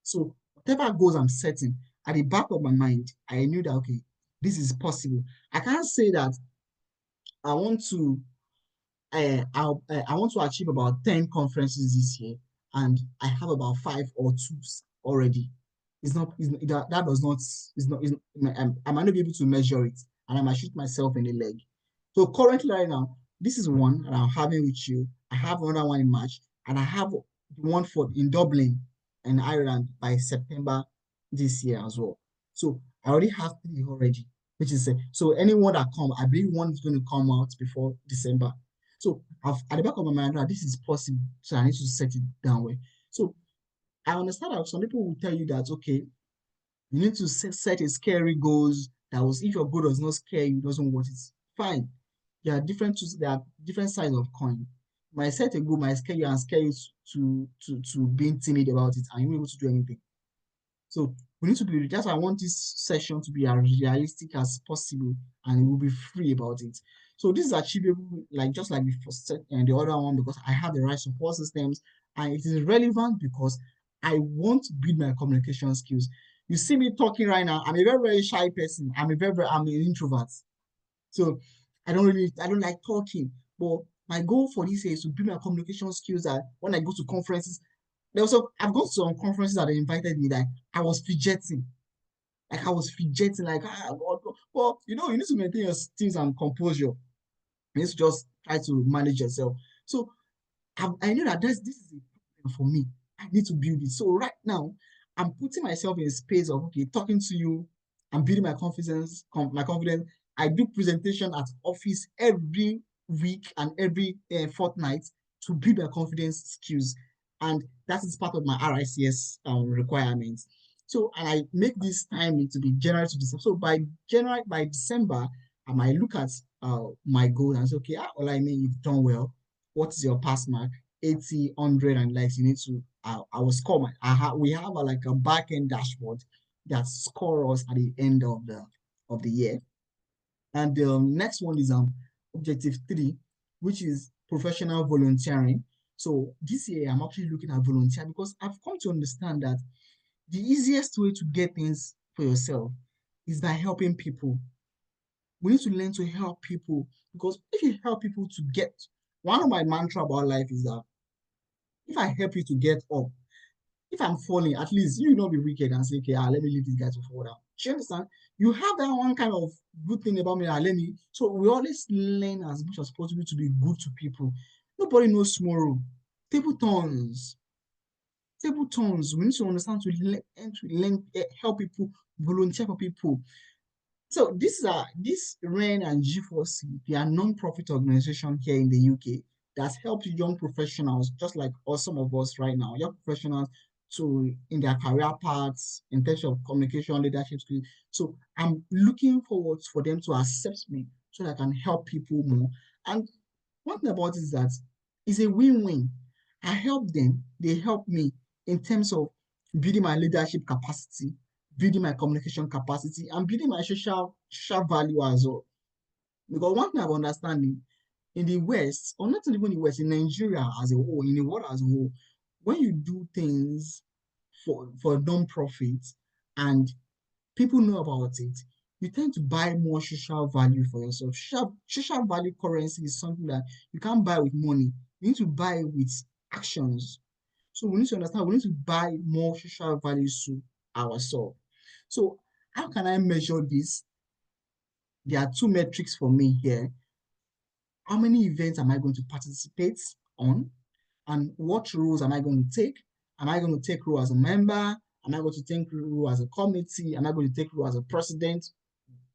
So whatever goals I'm setting, at the back of my mind, I knew that, okay, this is possible. I can't say that I want to achieve about 10 conferences this year, and I have about 5 or 2 already. That does not, I might not be able to measure it, and I might shoot myself in the leg. So currently right now, this is one that I'm having with you. I have another one in March, and I have one in Dublin and Ireland by September this year as well. So I already have 3 already, which is so anyone that come, I believe one is going to come out before December. So at the back of my mind, this is possible. So I need to set it down way. So I understand that some people will tell you that, okay, you need to set a scary goals that was, if your goal does not scare you, doesn't want it, fine. There are different sides of coin. My set a goal might scare you and scare you to being timid about it, and you're able to do anything. So we need to be, that's why I want this session to be as realistic as possible, and it will be free about it. So this is achievable, just like the first set and the other one, because I have the right support systems, and it is relevant because I want to build my communication skills. You see me talking right now, I'm a very, very shy person. I'm an introvert. So I don't like talking, but my goal for this year is to build my communication skills that when I go to conferences, I've gone to some conferences that they invited me that I was fidgeting. Well, you need to maintain your skills and composure. You need to just try to manage yourself. So I know that this is a problem for me. I need to build it. So right now, I'm putting myself in a space of, okay, talking to you, I'm building my confidence, I do presentation at office every week and every fortnight to build my confidence skills. And that is part of my RICS requirements. So, and I make this time to be January to December. So by December, I might look at my goal and say, okay, Olaimi, you've done well. What is your pass mark? 80, 100, and like you need to, I will score we have like a back-end dashboard that score us at the end of the year. And the next one is objective 3, which is professional volunteering. So this year I'm actually looking at volunteer because I've come to understand that the easiest way to get things for yourself is by helping people. We need to learn to help people, because if you help people to get, one of my mantra about life is that if I help you to get up, if I'm falling, at least you will not be wicked and say, okay, let me leave this guy to fall down. Do you understand? You have that one kind of good thing about me, let me. So we always learn as much as possible to be good to people. Nobody knows tomorrow. Table turns. We need to understand to learn, help people, volunteer for people. So this REN and G4C, they are non-profit organization here in the UK that helps young professionals, just like some of us right now, young professionals to in their career paths, in terms of communication, leadership skills. So I'm looking forward for them to accept me so that I can help people more. And one thing about it is that it's a win-win. I help them, they help me in terms of building my leadership capacity, building my communication capacity, and building my social value as well. Because one thing I'm understanding in the West, or not even in the West, in Nigeria as a whole, in the world as a whole, when you do things for non-profit and people know about it, you tend to buy more social value for yourself. Social value currency is something that you can't buy with money. You need to buy with actions. So we need to understand, we need to buy more social values to ourselves. So how can I measure this? There are 2 metrics for me here. How many events am I going to participate on? And what roles am I going to take? Am I going to take role as a member? Am I going to take role as a committee? Am I going to take role as a president?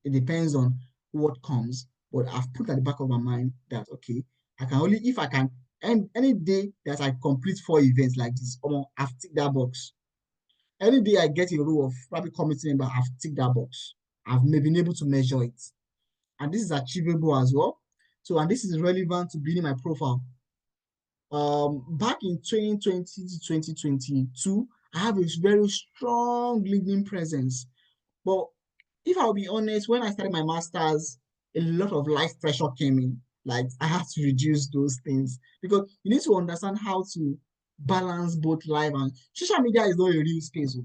It depends on what comes. But I've put at the back of my mind that, okay, I can only, if I can, and any day that I complete 4 events like this, I've ticked that box. Any day I get a role of probably committee member, I've ticked that box. I've been able to measure it. And this is achievable as well. So, and this is relevant to building my profile. Back in 2020 to 2022, I have a very strong LinkedIn presence. But if I'll be honest, when I started my master's, a lot of life pressure came in. Like I had to reduce those things because you need to understand how to balance both life and social media is not a real space.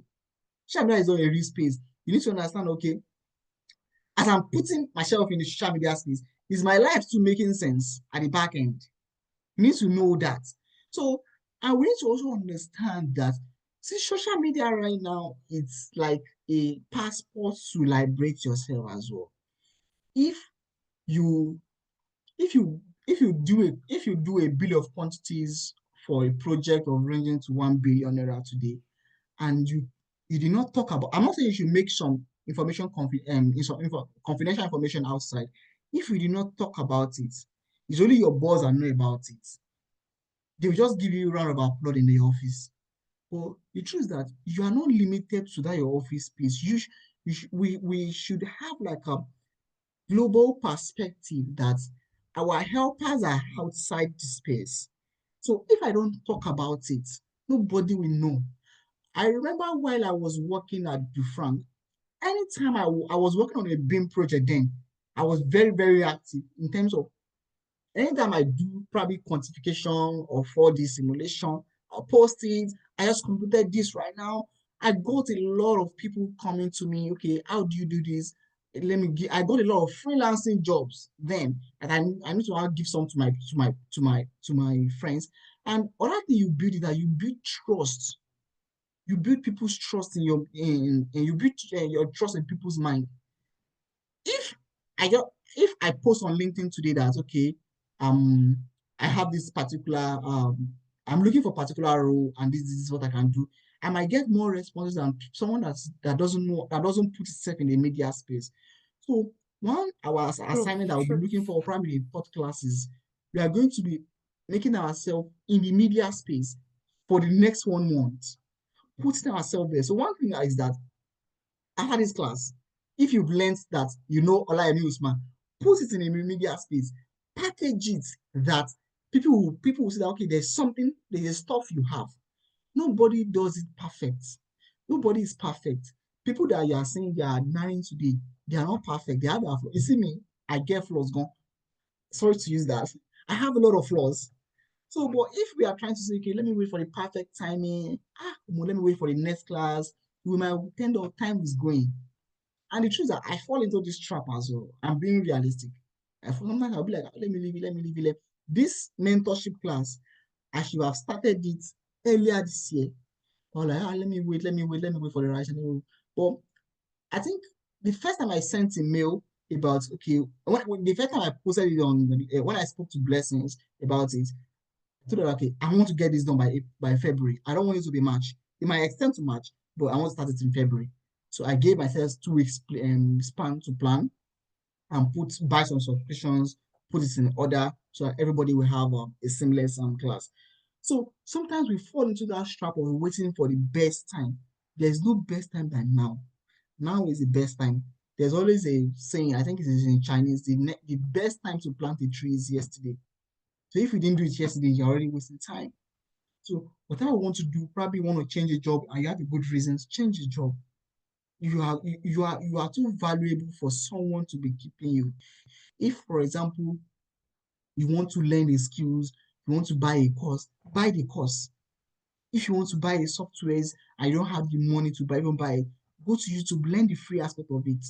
Social media is not a real space. You need to understand, okay, as I'm putting myself in the social media space, is my life still making sense at the back end? You need to know that. So, and we need to also understand that social media right now, it's like a passport to liberate yourself as well. If you do a bill of quantities for a project of ranging to 1 billion naira today, and you did not talk about, I'm not saying you should make some information confidential information outside. If you did not talk about it, it's only your boss that know about it. They will just give you a round of applause in the office. But the truth is that you are not limited to that your office space. We should have like a global perspective that our helpers are outside the space. So if I don't talk about it, nobody will know. I remember while I was working at Dufranc, anytime I was working on a BIM project then, I was very, very active in terms of anytime I do probably quantification or 4D simulation, I'll post it. I just completed this right now. I got a lot of people coming to me, okay, how do you do this? I got a lot of freelancing jobs then, and I need to give some to my friends. And other thing you build is that you build trust. You build people's trust in you build your trust in people's mind. If I post on LinkedIn today that okay, I have this particular I'm looking for a particular role and this is what I can do. I might get more responses than someone that doesn't know, that doesn't put itself in the media space. So one our assignment I will be looking for probably in third classes, we are going to be making ourselves in the media space for the next 1 month, putting ourselves there. So one thing is that after this class, if you've learned that you know Olayemi Usman, put it in a media space, package it that people will say that okay, there's stuff you have. Nobody does it perfect. Nobody is perfect. People that you are saying they are admiring today, they are not perfect. They have their flaws. You see me, I get flaws gone. Sorry to use that. I have a lot of flaws. So, but if we are trying to say, okay, let me wait for the perfect timing, let me wait for the next class, we might tend on time is going. And the truth is that I fall into this trap as well. I'm being realistic. Sometimes I'll be like, let me leave it. This mentorship class, I should have started it earlier this year. Or like, let me wait for the right time. But I think the first time I sent a mail about, okay, the first time I posted it on, when I spoke to Blessings about it, I told her, okay, I want to get this done by February. I don't want it to be March. It might extend to March, but I want to start it in February. So I gave myself 2 weeks span to plan and buy some subscriptions, put it in order so that everybody will have a seamless class. So sometimes we fall into that trap of waiting for the best time. There's no best time than now. Now is the best time. There's always a saying, I think it is in Chinese, the best time to plant a tree is yesterday. So if you didn't do it yesterday, you're already wasting time. So whatever you want to do, probably want to change a job and you have a good reasons, change the job. You are too valuable for someone to be keeping you. If, for example, you want to learn the skills, you want to buy a course, buy the course. If you want to buy a softwares and you don't have the money to even buy it, go to YouTube, learn the free aspect of it.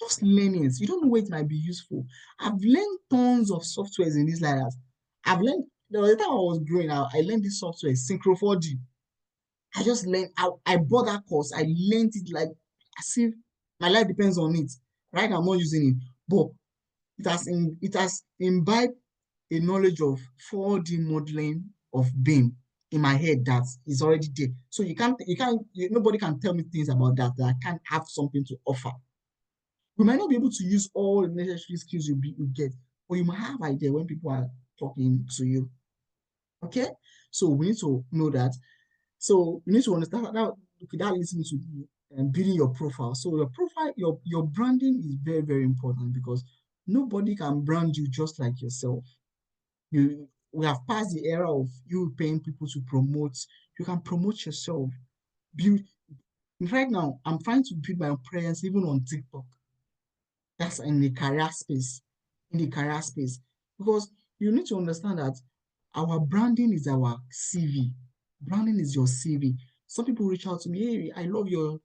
Just learn it. You don't know where it might be useful. I've learned tons of softwares in these layers. There was a time I was growing out, I learned this software, Synchro 4G. I just learned, I bought that course, I learned it like as if my life depends on it. Right now, I'm not using it, but it has imbibed a knowledge of 4D modeling of BIM in my head that is already there. So nobody can tell me things about that I can't have something to offer. We might not be able to use all the necessary skills you get, but you might have idea when people are talking to you. Okay, so we need to know that. So you need to understand that leads me to building your profile. So your profile, your branding is very, very important because nobody can brand you just like yourself. We have passed the era of you paying people to promote. You can promote yourself. Right now, I'm trying to build my presence even on TikTok. That's in the career space. Because you need to understand that our branding is our CV. Branding is your CV. Some people reach out to me, hey, I love your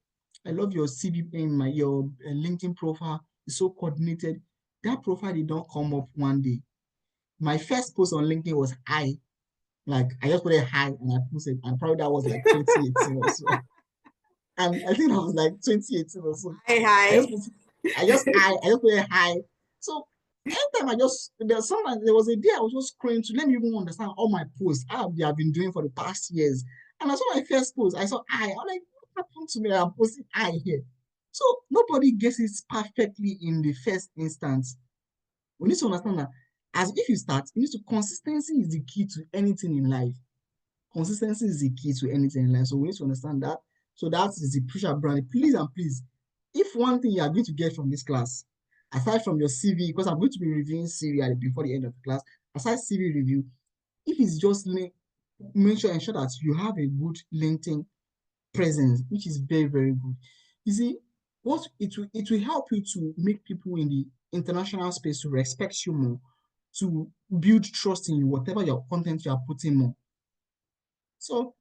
CV in your LinkedIn profile. It's so coordinated. That profile did not come up one day. My first post on LinkedIn was hi. Like I just put a hi and I posted, and probably that was like 2018 or so. And I think that was like 2018 or so. Hi. I just put a hi. So anytime there was a day I was just scrolling to let me even understand all my posts, how they have been doing for the past years. And I saw my first post, I saw I. I'm like, what happened to me? I'm posting I here. So nobody gets it perfectly in the first instance. We need to understand that as if you start, consistency is the key to anything in life. Consistency is the key to anything in life. So we need to understand that. So that is the push up brand. Please and please, if one thing you are going to get from this class, aside from your CV, because I'm going to be reviewing CV before the end of the class, aside CV review, if it's just ensure that you have a good LinkedIn presence, which is very, very good. You see, it will help you to make people in the international space to respect you more, to build trust in you, whatever your content you are putting more. So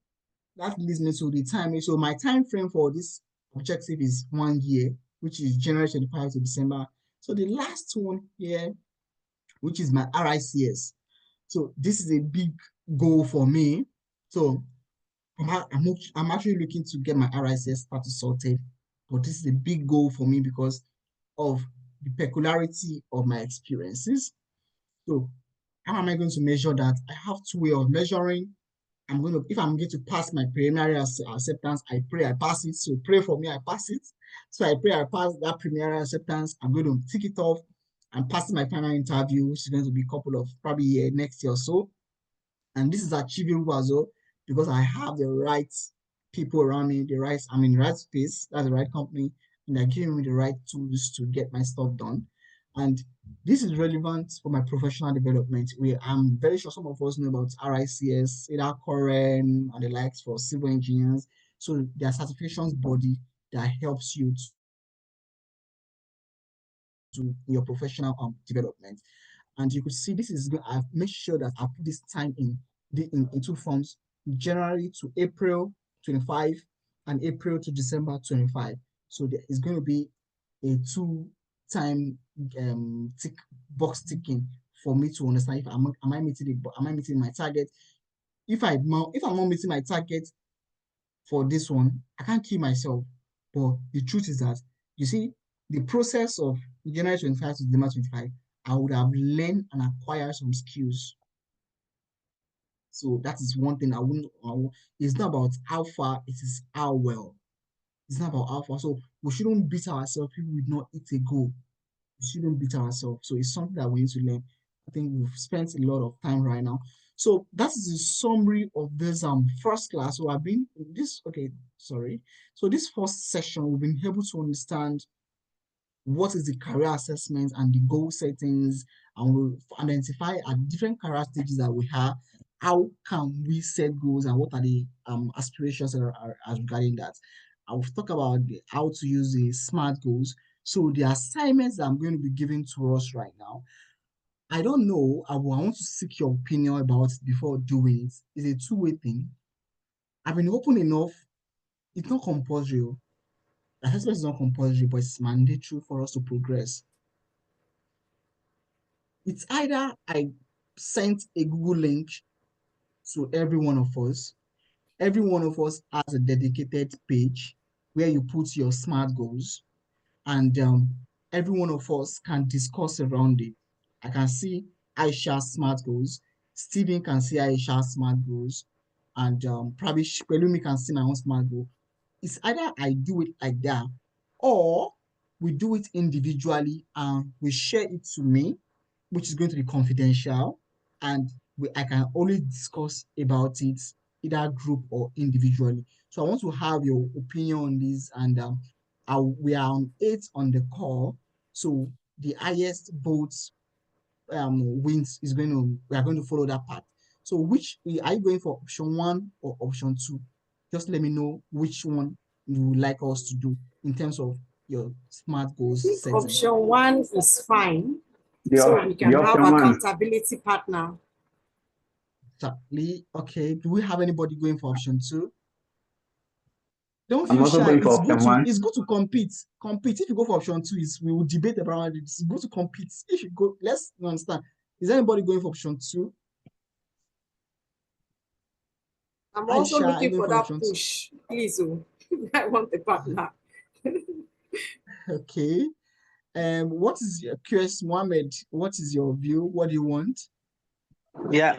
that leads me to the time. So my time frame for this objective is 1 year, which is January 25 to December. So the last one here, which is my RICS. So this is a big goal for me. So I'm actually looking to get my RICS status sorted, but this is a big goal for me because of the peculiarity of my experiences. So how am I going to measure that? I have 2 ways of measuring. if I'm going to pass my preliminary acceptance, I pray I pass it. So pray for me, I pass it. So I pray I pass that preliminary acceptance. I'm going to tick it off and pass my final interview, which is going to be a couple of probably next year or so. And this is achievable as well because I have the right people around me, the right space, that's the right company, and they're giving me the right tools to get my stuff done. And this is relevant for my professional development. I'm very sure some of us know about RICS, either Coren and the likes for civil engineers. So there are certifications body that helps you to your professional development. And you could see this is good. I've made sure that I put this time in two forms, January to April 25 and April to December 25. So there is going to be a 2-time box ticking for me to understand if am I meeting my target. If I'm not meeting my target for this one, I can't kill myself. But the truth is that, you see, the process of January 25 to December 25, I would have learned and acquired some skills. So that is one thing it's not about how far, it is how well. It's not about how far. So we shouldn't beat ourselves. People will not eat a goal. We shouldn't beat ourselves. So it's something that we need to learn. I think we've spent a lot of time right now. So that is the summary of this first class. So I've been this, okay, sorry. So this first session, we've been able to understand what is the career assessment and the goal settings, and we'll identify at different career stages that we have, how can we set goals and what are the aspirations as regarding that. I will talk about how to use the SMART goals. So the assignments that I'm going to be giving to us right now, I don't know, I want to seek your opinion about it before doing it. It's a two-way thing. I've been open enough. It's not compulsory. Assessment is not compulsory, but it's mandatory for us to progress. It's either I sent a Google link to every one of us. Every one of us has a dedicated page where you put your SMART goals, and every one of us can discuss around it. I can see Aisha's SMART goals. Stephen can see Aisha's SMART goals, and probably Pelumi can see my own SMART goal. It's either I do it like that, or we do it individually and we share it to me, which is going to be confidential, and I can only discuss about it either group or individually. So I want to have your opinion on this, and we are on 8 on the call. So the highest votes wins we are going to follow that path. So which are you going for, option 1 or option 2? Just let me know which one you would like us to do in terms of your SMART goals setting. Option 1 is fine. So we can have accountability partner. Exactly. Okay. Do we have anybody going for option 2? Don't I'm feel also shy. going for option 1. It's good to compete. Compete. If you go for option 2, we will debate about it. It's good to compete. If you go, let's understand. Is anybody going for option 2? I'm also looking for that push. Please, I want a partner. Okay. What is your curious, Mohammed? What is your view? What do you want? Yeah,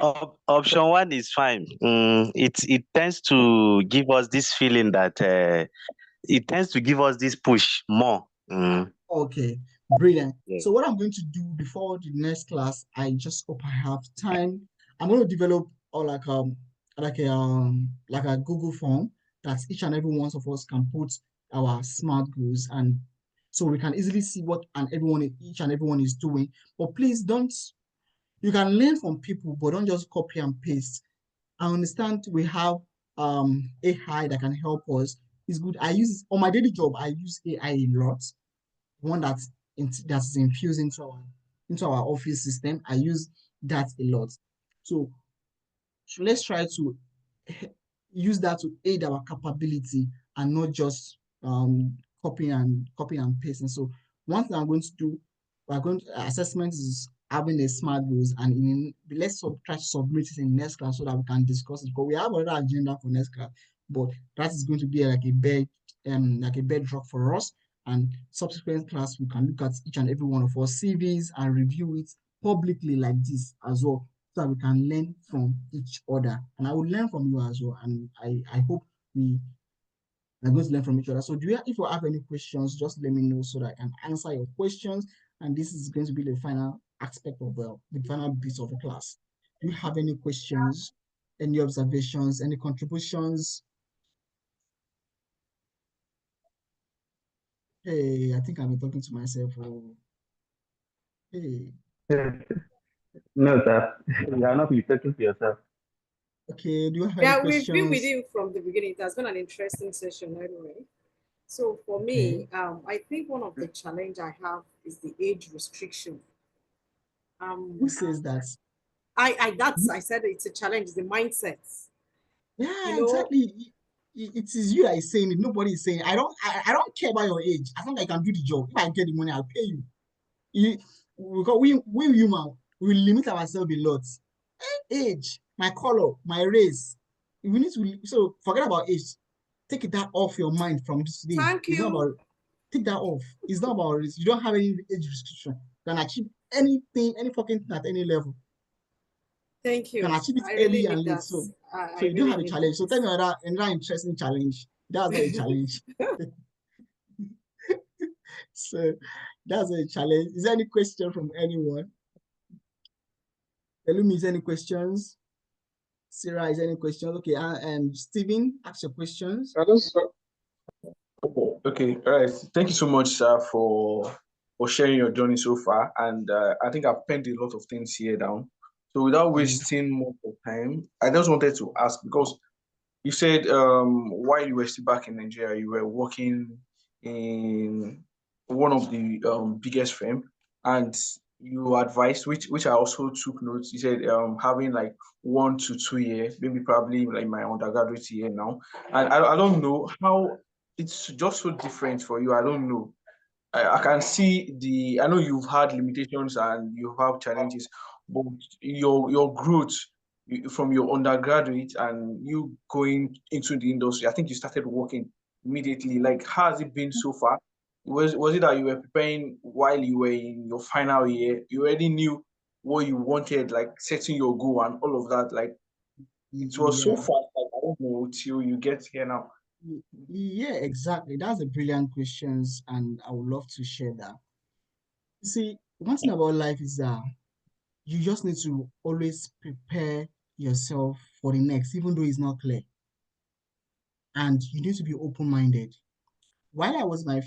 option 1 is fine. It tends to give us this feeling that it tends to give us this push more. Okay, brilliant. Yeah. So what I'm going to do before the next class, I just hope I have time. I'm going to develop like a Google form that each and every one of us can put our SMART goals, and so we can easily see what each and everyone is doing. But please don't. You can learn from people, but don't just copy and paste. I understand we have AI that can help us. It's good. I use on my daily job. I use AI a lot. One that is infused into our office system. I use that a lot. So let's try to use that to aid our capability and not just copy and pasting. So one thing I'm going to do, assessment is having a SMART goals, and let's try to submit it in next class so that we can discuss it. Because we have another agenda for next class, but that is going to be like a bedrock for us. And subsequent class, we can look at each and every one of our CVs and review it publicly like this as well. so that we can learn from each other. And I will learn from you as well. And I hope we are going to learn from each other. So if you have any questions, just let me know so that I can answer your questions. And this is going to be the final aspect of the final bit of the class. Do you have any questions, any observations, any contributions? Hey, I think I'm talking to myself. Oh, hey. No, sir. You are not talking to yourself. Okay, do you have any questions? We've been with you from the beginning. It has been an interesting session anyway. So for me, I think one of the challenge I have is the age restriction. Who says that? I said it's a challenge, the mindset. Yeah, exactly. It is you that is saying it. Nobody is saying it. I don't care about your age. As long as I can do the job. If I get the money, I'll pay you. Because we human, we limit ourselves a lot. Age, my color, my race. We need to, so forget about age. Take that off your mind from today. Thank you. It's not about, take that off. It's not about race. You don't have any age restriction. You can achieve anything, any fucking thing at any level. Thank you. You can achieve it really early and late. So you don't have a challenge. So tell me another interesting challenge. That's not a challenge. So that's a challenge. Is there any question from anyone? Elumi, is there any questions? Sarah, is there any questions? Okay, Stephen, ask your questions. Okay, all right. Thank you so much, sir, for sharing your journey so far. And I think I've penned a lot of things here down. So without wasting more of time, I just wanted to ask, because you said while you were still back in Nigeria, you were working in one of the biggest firm, and you advised, which I also took notes. You said having like 1 to 2 years, maybe probably like my undergraduate year now. And I don't know how it's just so different for you. I don't know. I can see I know you've had limitations and you have challenges, but your growth from your undergraduate and you going into the industry, I think you started working immediately. Like, how has it been so far? Was it that you were preparing while you were in your final year? You already knew what you wanted, like setting your goal and all of that. Like, it was so fast. Like, I don't know till you get here now. Yeah, exactly. That's a brilliant question, and I would love to share that. You see, one thing about life is that you just need to always prepare yourself for the next, even though it's not clear. And you need to be open-minded. While I was my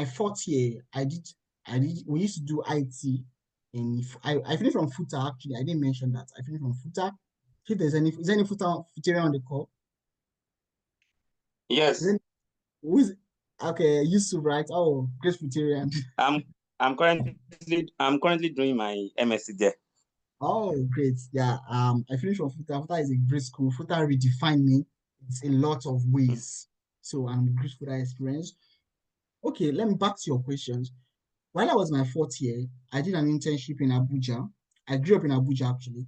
fourth year, we used to do IT. And I finished from FUTA, actually. I didn't mention that. I finished from FUTA. If is there any FUTA on the call? Yes. Okay, Yusuf, right? Oh, great Futurian. I'm currently doing my MSc there. Oh, great. Yeah. I finished from FUTA. FUTA is a great school. FUTA redefined me in a lot of ways. So I'm grateful for that experience. Okay, let me back to your questions. While I was my fourth year, I did an internship in Abuja. I grew up in Abuja, actually.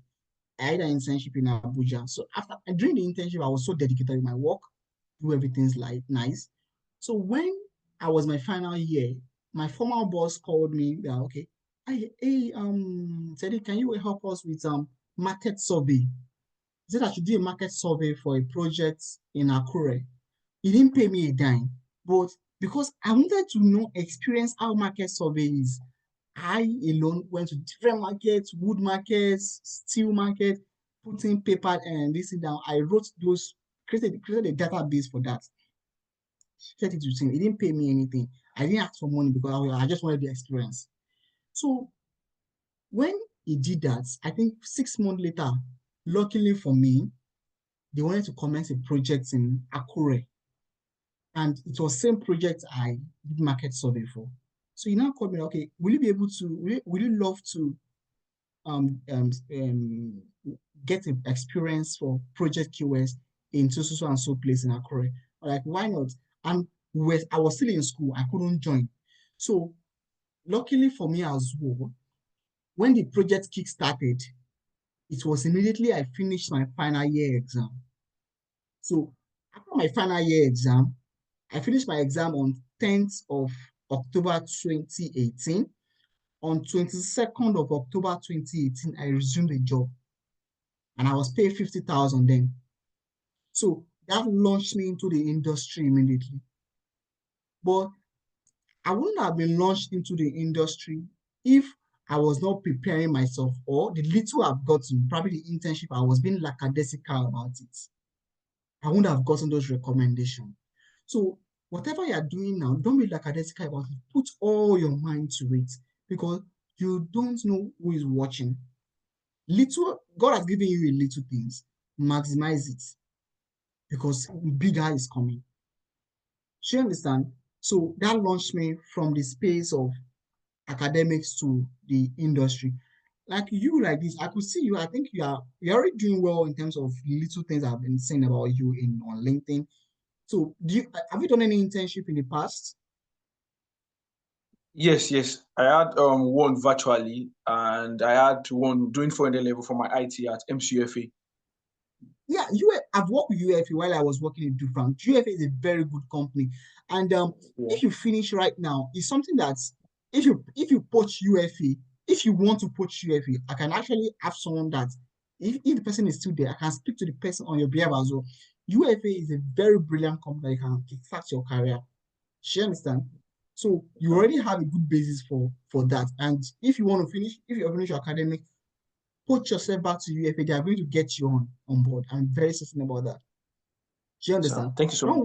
I did an internship in Abuja. So during the internship, I was so dedicated in my work, do everything's like nice. So when I was my final year, my former boss called me. Okay, hey, Teddy, can you help us with market survey? He said I should do a market survey for a project in Akure. He didn't pay me a dime, but because I wanted to experience how market survey is, I alone went to different markets, wood markets, steel market, putting paper and this down. I wrote those, created a database for that. Set it to him. He didn't pay me anything. I didn't ask for money because I just wanted the experience. So when he did that, I think 6 months later, luckily for me, they wanted to commence a project in Akure. And it was same project I did market survey for. So he now called me, okay, will you be able to, will you love to get an experience for project QS in so and so place in Akure? Like, why not? And I was still in school, I couldn't join. So luckily for me as well, when the project kick started, it was immediately I finished my final year exam. So after my final year exam, I finished my exam on 10th of October 2018. On 22nd of October 2018, I resumed the job and I was paid 50,000 then. So that launched me into the industry immediately. But I wouldn't have been launched into the industry if I was not preparing myself, or the little I've gotten, probably the internship, I was being lackadaisical about it. I wouldn't have gotten those recommendations. So whatever you're doing now, don't be lackadaisical about it. Put all your mind to it, because you don't know who is watching. Little, God has given you a little things. Maximize it, because bigger is coming. Do you understand? So that launched me from the space of academics to the industry. Like you, like this, I could see you. I think you're already doing well in terms of little things I've been saying about you on LinkedIn. So have you done any internship in the past? Yes. I had one virtually, and I had one doing 400 level for my IT at MCUFA. Yeah, I've worked with UFA while I was working in Dufranc. UFA is a very good company, and if you finish right now, it's something that if you poach UFA, if you want to poach UFA, I can actually have someone that if the person is still there, I can speak to the person on your behalf as well. UFA is a very brilliant company that can kickstart your career. Do you understand? So you already have a good basis for that. And if you finish your academic, put yourself back to UFA, they are going to get you on board. I'm very certain about that. Do you understand? Thank you so much.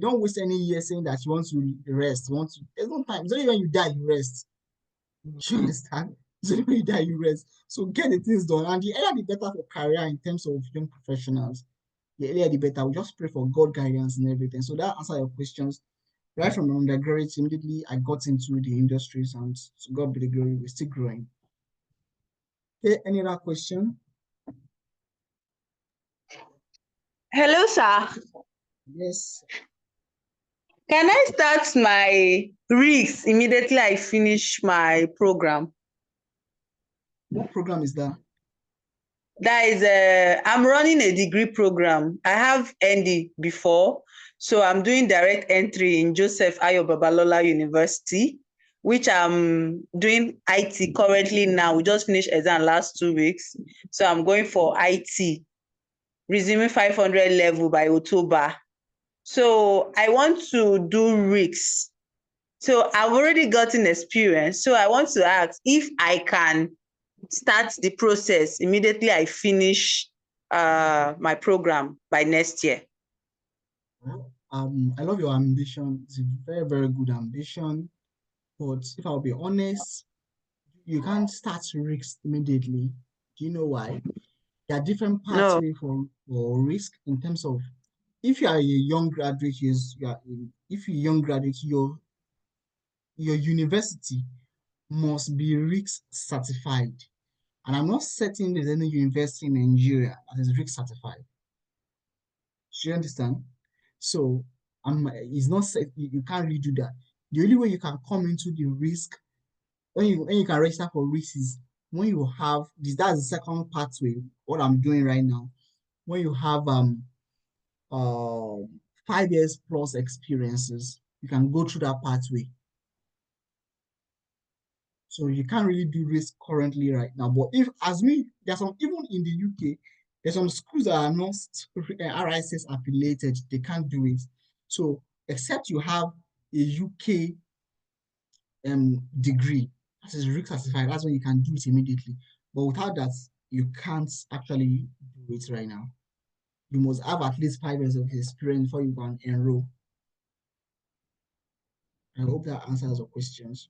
Don't waste any year saying that you want to rest. There's no time. It's only when you die you rest. Do you understand? It's only when you die you rest. So get the things done. And the earlier the better for career in terms of young professionals. The earlier the better. We just pray for God guidance and everything. So that answers your questions. Right from undergraduate, immediately I got into the industries, and to God be the glory, we're still growing. Okay, any other question? Hello, sir. Yes. Can I start my rigs immediately I finish my program? What program is that? That is, I'm running a degree program. I have ND before, so I'm doing direct entry in Joseph Ayo Babalola University, which I'm doing IT currently now. We just finished exam last 2 weeks, so I'm going for IT, resuming 500 level by October. So I want to do rigs. So I've already gotten experience. So I want to ask if I can start the process immediately I finish my program by next year. I love your ambition. It's a very, very good ambition. But if I'll be honest, you can't start risk immediately. Do you know why? There are different pathways for risk in terms of if you are a young graduate, if you're a young graduate, your university must be risk certified. And I'm not certain there's any university in Nigeria that is risk certified. Do you understand? So it's not safe. You can't really do that. The only way you can come into the risk when you can register for risk is when you have this. That's the second pathway. What I'm doing right now, when you have 5 years plus experiences, you can go through that pathway. So you can't really do risk currently right now. But there's some even in the UK, there's some schools that are not RISS affiliated, they can't do it. So except you have a UK degree that is risk certified, that's when you can do it immediately. But without that, you can't actually do it right now. You must have at least 5 years of experience before you can enroll. I hope that answers your questions.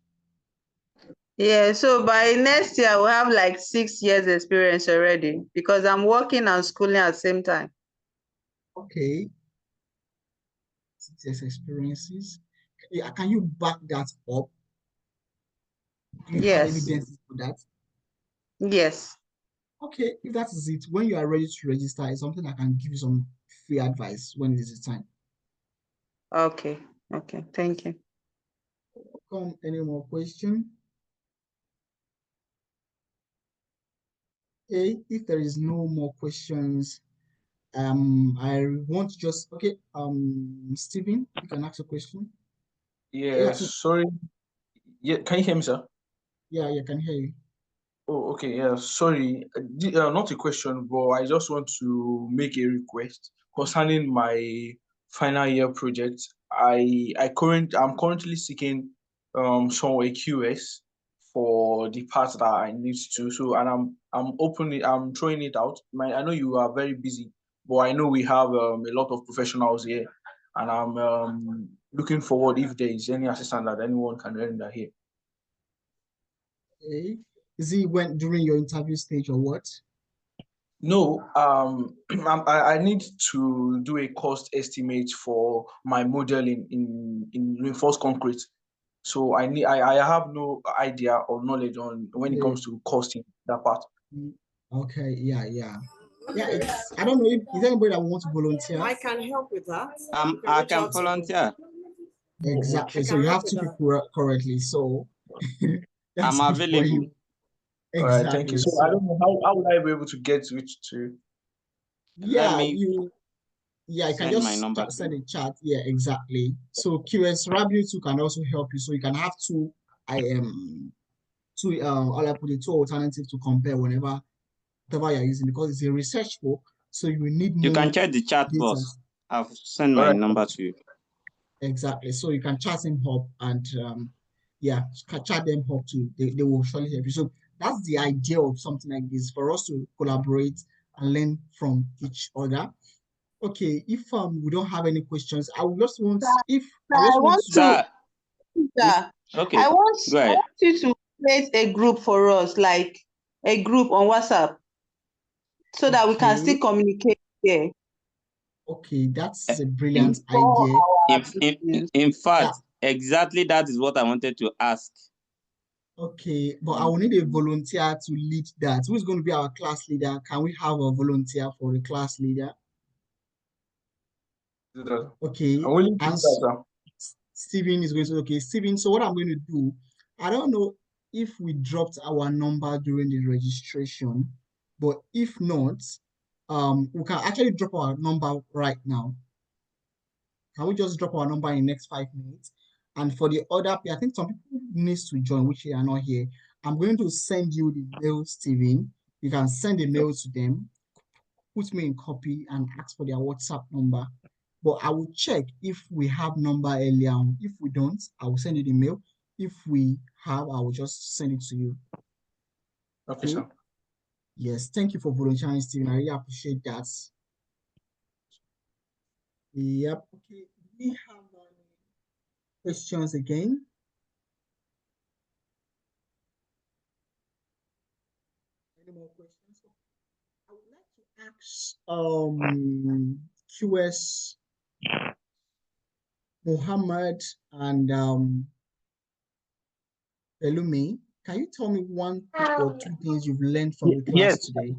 Yeah, so by next year, we'll have like 6 years experience already because I'm working and schooling at the same time. Okay. 6 years experiences. Can you back that up? Do you have evidence for that? Yes. Okay, if that is it, when you are ready to register, it's something I can give you some free advice when it is the time. Okay. Thank you. Any more question? Okay, if there is no more questions, I want to just Stephen, you can ask a question. Sorry. Yeah, can you hear me, sir? Yeah, I can hear you. Oh, okay. Yeah, sorry. Not a question, but I just want to make a request concerning my final year project. I'm currently seeking some a QS for the part that I need to. So, and I'm throwing it out. I know you are very busy, but I know we have a lot of professionals here, and I'm looking forward if there is any assistance that anyone can render here. Okay. Is it went during your interview stage or what? No, I need to do a cost estimate for my model in reinforced concrete. So I have no idea or knowledge on when it comes to costing that part. Okay, yeah. It's I don't know if is there anybody that wants to volunteer? I can help with that. I can volunteer. Exactly. I So can you help have with two that. people correctly. So that's I'm good for available. you. All right, thank you. Exactly. So I don't know how would I be able to get switched to? Let me you can send my just number to send you. a chat. Yeah, exactly. So QS Rabiu too can also help you. So you can have two all I put it two alternatives to compare whatever you're using because it's a research work. So you need You can more check the chat data. box. I've sent All my right. number to you. Exactly. So you can chat him up and chat them up too. They will surely help you. So that's the idea of something like this for us to collaborate and learn from each other. Okay, if we don't have any questions, I would just want Sir, okay, I want go ahead. you to create a group for us, like a group on WhatsApp, so that we can still communicate here. Okay, that's a brilliant idea. In fact, exactly that is what I wanted to ask. Okay, but I will need a volunteer to lead that. Who is going to be our class leader? Can we have a volunteer for the class leader? Okay, I'm willing to do that, Steven is going to, okay, Steven, so what I'm going to do, I don't know if we dropped our number during the registration, but if not, we can actually drop our number right now. Can we just drop our number in the next 5 minutes? And for the other, I think some people needs to join, which are not here. I'm going to send you the mail, Steven. You can send a mail to them, put me in copy and ask for their WhatsApp number. But I will check if we have number earlier on. If we don't, I will send you the mail. If we have, I will just send it to you. Okay, sir. Yes, thank you for volunteering, Steven. I really appreciate that. Yep. Okay. We have questions again. Any more questions? I would like to ask QS Muhammad and Pelumi, can you tell me one or two things you've learned from the class today?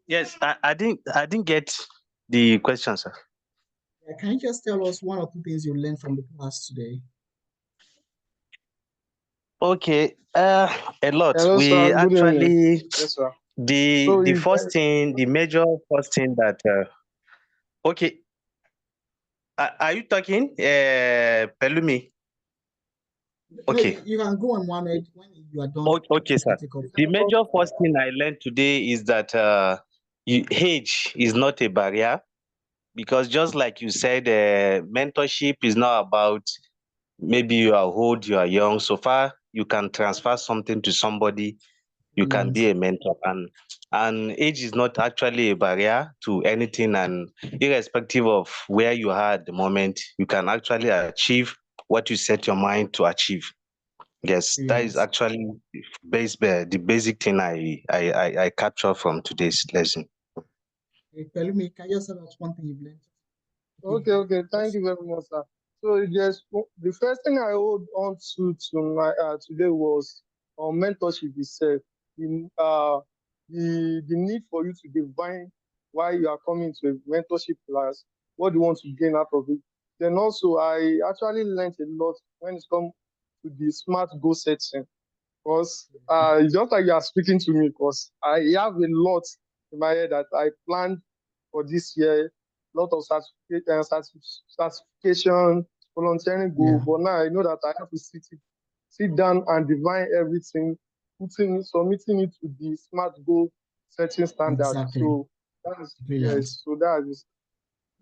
Yes, I didn't get the question, sir. Can you just tell us one or two things you learned from the class today? Okay, a lot. Hello, We sir. Good evening. actually Yes, sir. the first thing, the major first thing that okay. Are you talking, Pelumi? Okay. No, you can go on, Mohammed. When you are done, Okay, sir. take off. The major first thing I learned today is that age is not a barrier, because just like you said, mentorship is not about maybe you are old, you are young. So far, you can transfer something to somebody, you can be a mentor, and age is not actually a barrier to anything. And irrespective of where you are at the moment, you can actually achieve what you set your mind to achieve. Yes, that is actually the basic thing I capture from today's lesson. Pelumi, can you just tell us one thing you've learned? Okay. Thank you very much, sir. So the first thing I hold on to my today was mentorship itself. The need for you to define why you are coming to a mentorship class, what do you want to gain out of it. Then also I actually learned a lot when it comes to the smart goal setting, because just like you are speaking to me, because I have a lot in my head that I planned for this year, a lot of certification, volunteering goal, but now I know that I have to sit down and define everything, submitting it to the SMART goal setting standard. Exactly. So that's brilliant. yes. So that is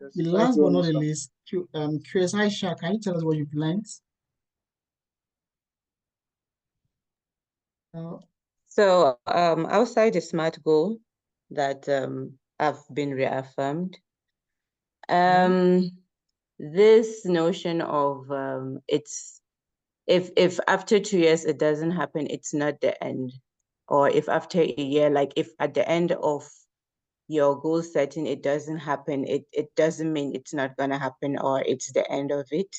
yes. The Thank last you, but not the sir. least, curious Aisha, can you tell us what you've learned? So outside the SMART goal that have been reaffirmed, this notion of it's if after 2 years it doesn't happen, it's not the end. Or if after a year, like if at the end of your goal setting it doesn't happen, it doesn't mean it's not gonna happen or it's the end of it.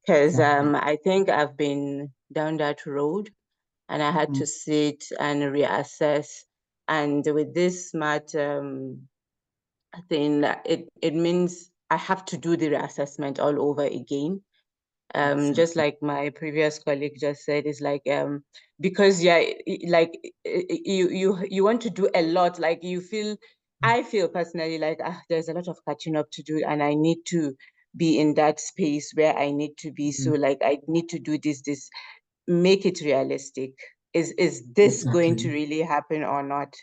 Because I think I've been down that road and I had to sit and reassess. And with this SMART thing, it means I have to do the reassessment all over again. Just like my previous colleague just said, it's like because like you want to do a lot, like I feel personally like there's a lot of catching up to do and I need to be in that space where I need to be. So like I need to do this, make it realistic. Is this going to really happen or not?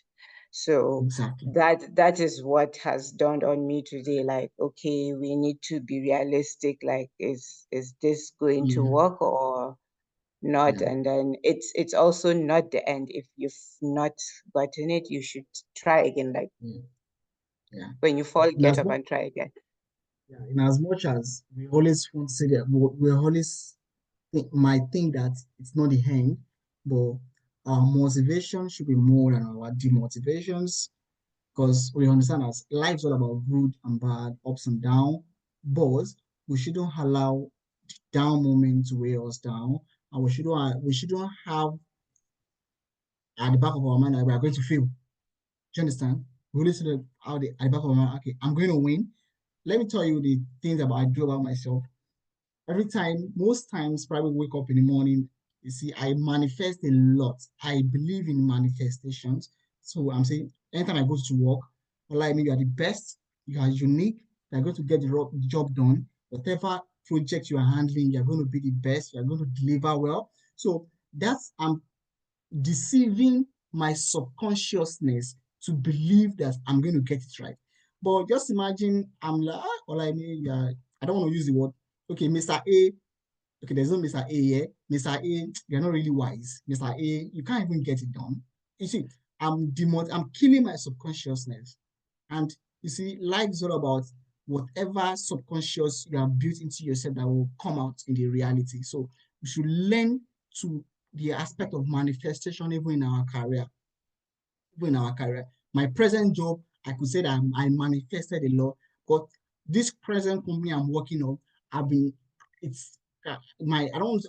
So that is what has dawned on me today. Like, okay, we need to be realistic. Like, is this going to work or not? And then it's also not the end. If you've not gotten it, you should try again. Like, when you fall, get up and try again. Yeah, in as much as we always want to say that we always might think that it's not the end, but our motivation should be more than our demotivations, because we understand that life's all about good and bad, ups and downs, but we shouldn't allow the down moment to weigh us down, and we shouldn't have at the back of our mind that we are going to fail. Do you understand? We always say that at the back of our mind, okay, I'm going to win. Let me tell you the things I do about myself. Every time, most times, probably wake up in the morning, you see, I manifest a lot. I believe in manifestations. So I'm saying, anytime I go to work, like me, you are the best, you are unique, you are going to get the job done. Whatever project you are handling, you're going to be the best, you're going to deliver well. So I'm deceiving my subconsciousness to believe that I'm going to get it right. But just imagine I'm like, I don't want to use the word. Okay, Mr. A. Okay, there's no Mr. A here. Mr. A, you're not really wise. Mr. A, you can't even get it done. You see, I'm killing my subconsciousness. And you see, life is all about whatever subconscious you have built into yourself that will come out in the reality. So we should learn to the aspect of manifestation even in our career. My present job, I could say that I manifested a lot, but this present company I'm working on, it's my I don't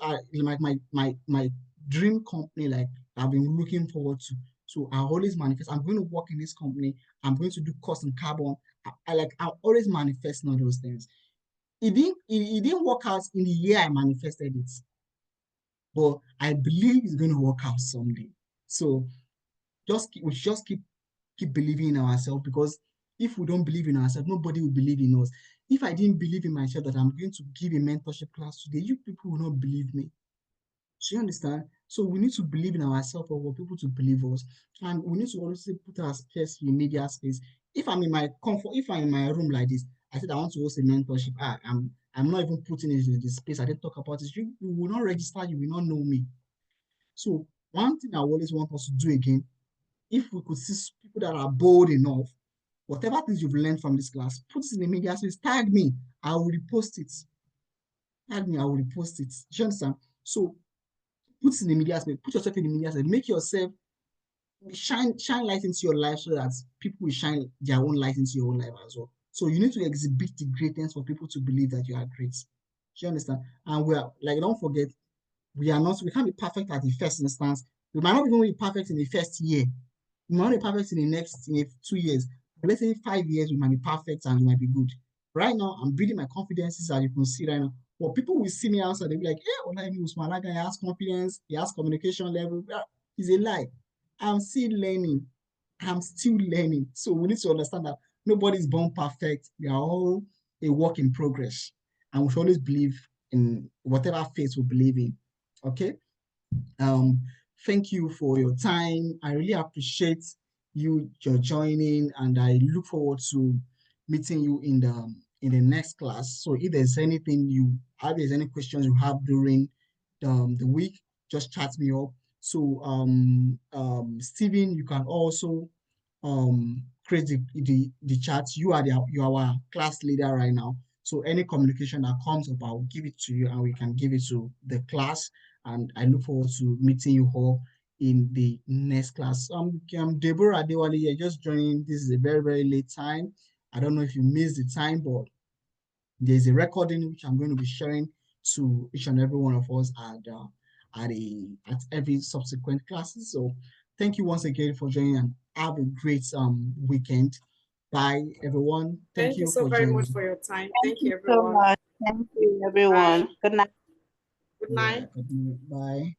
my dream company, like I've been looking forward to. So I always manifest. I'm going to work in this company. I'm going to do cost and carbon. I always manifest all those things. It didn't work out in the year I manifested it, but I believe it's going to work out someday. So we just keep believing in ourselves, because if we don't believe in ourselves, nobody will believe in us. If I didn't believe in myself that I'm going to give a mentorship class today, you people will not believe me. Do you understand? So we need to believe in ourselves for people to believe us. And we need to also put ourselves in media space. If I'm in my comfort, if I'm in my room like this, I said I want to host a mentorship. I'm not even putting it in this space. I didn't talk about it. You will not register, you will not know me. So one thing I always want us to do again, if we could see people that are bold enough, whatever things you've learned from this class, put it in the media space, tag me, I will repost it. Tag me, I will repost it. Do you understand? So put it in the media space, put yourself in the media space, make yourself shine light into your life so that people will shine their own light into your own life as well. So you need to exhibit the greatness for people to believe that you are great. Do you understand? And we are like, don't forget, we can't be perfect at the first instance. We might not even be perfect in the first year. We might not be perfect in the next 2 years. But let's say 5 years, we might be perfect and we might be good. Right now, I'm building my confidences, as you can see right now. But people will see me outside, they'll be like, hey, Olaimi Usman, that guy has confidence, he has communication level. It's a lie. I'm still learning. So we need to understand that nobody's born perfect. We are all a work in progress. And we should always believe in whatever faith we believe in. Okay? Thank you for your time. I really appreciate your joining, and I look forward to meeting you in the next class. So if there's anything there's any questions you have during the week, just chat me up. So Stephen, you can also create the chat. You are our class leader right now. So any communication that comes up, I'll give it to you, and we can give it to the class. And I look forward to meeting you all in the next class. I'm Deborah Adewale. You're just joining. This is a very, very late time. I don't know if you missed the time, but there's a recording which I'm going to be sharing to each and every one of us at every subsequent classes. So thank you once again for joining, and have a great weekend. Bye, everyone. Thank you so very much for your time. Thank you, so everyone. much. Thank you, everyone. Bye. Good night. Good night. Bye.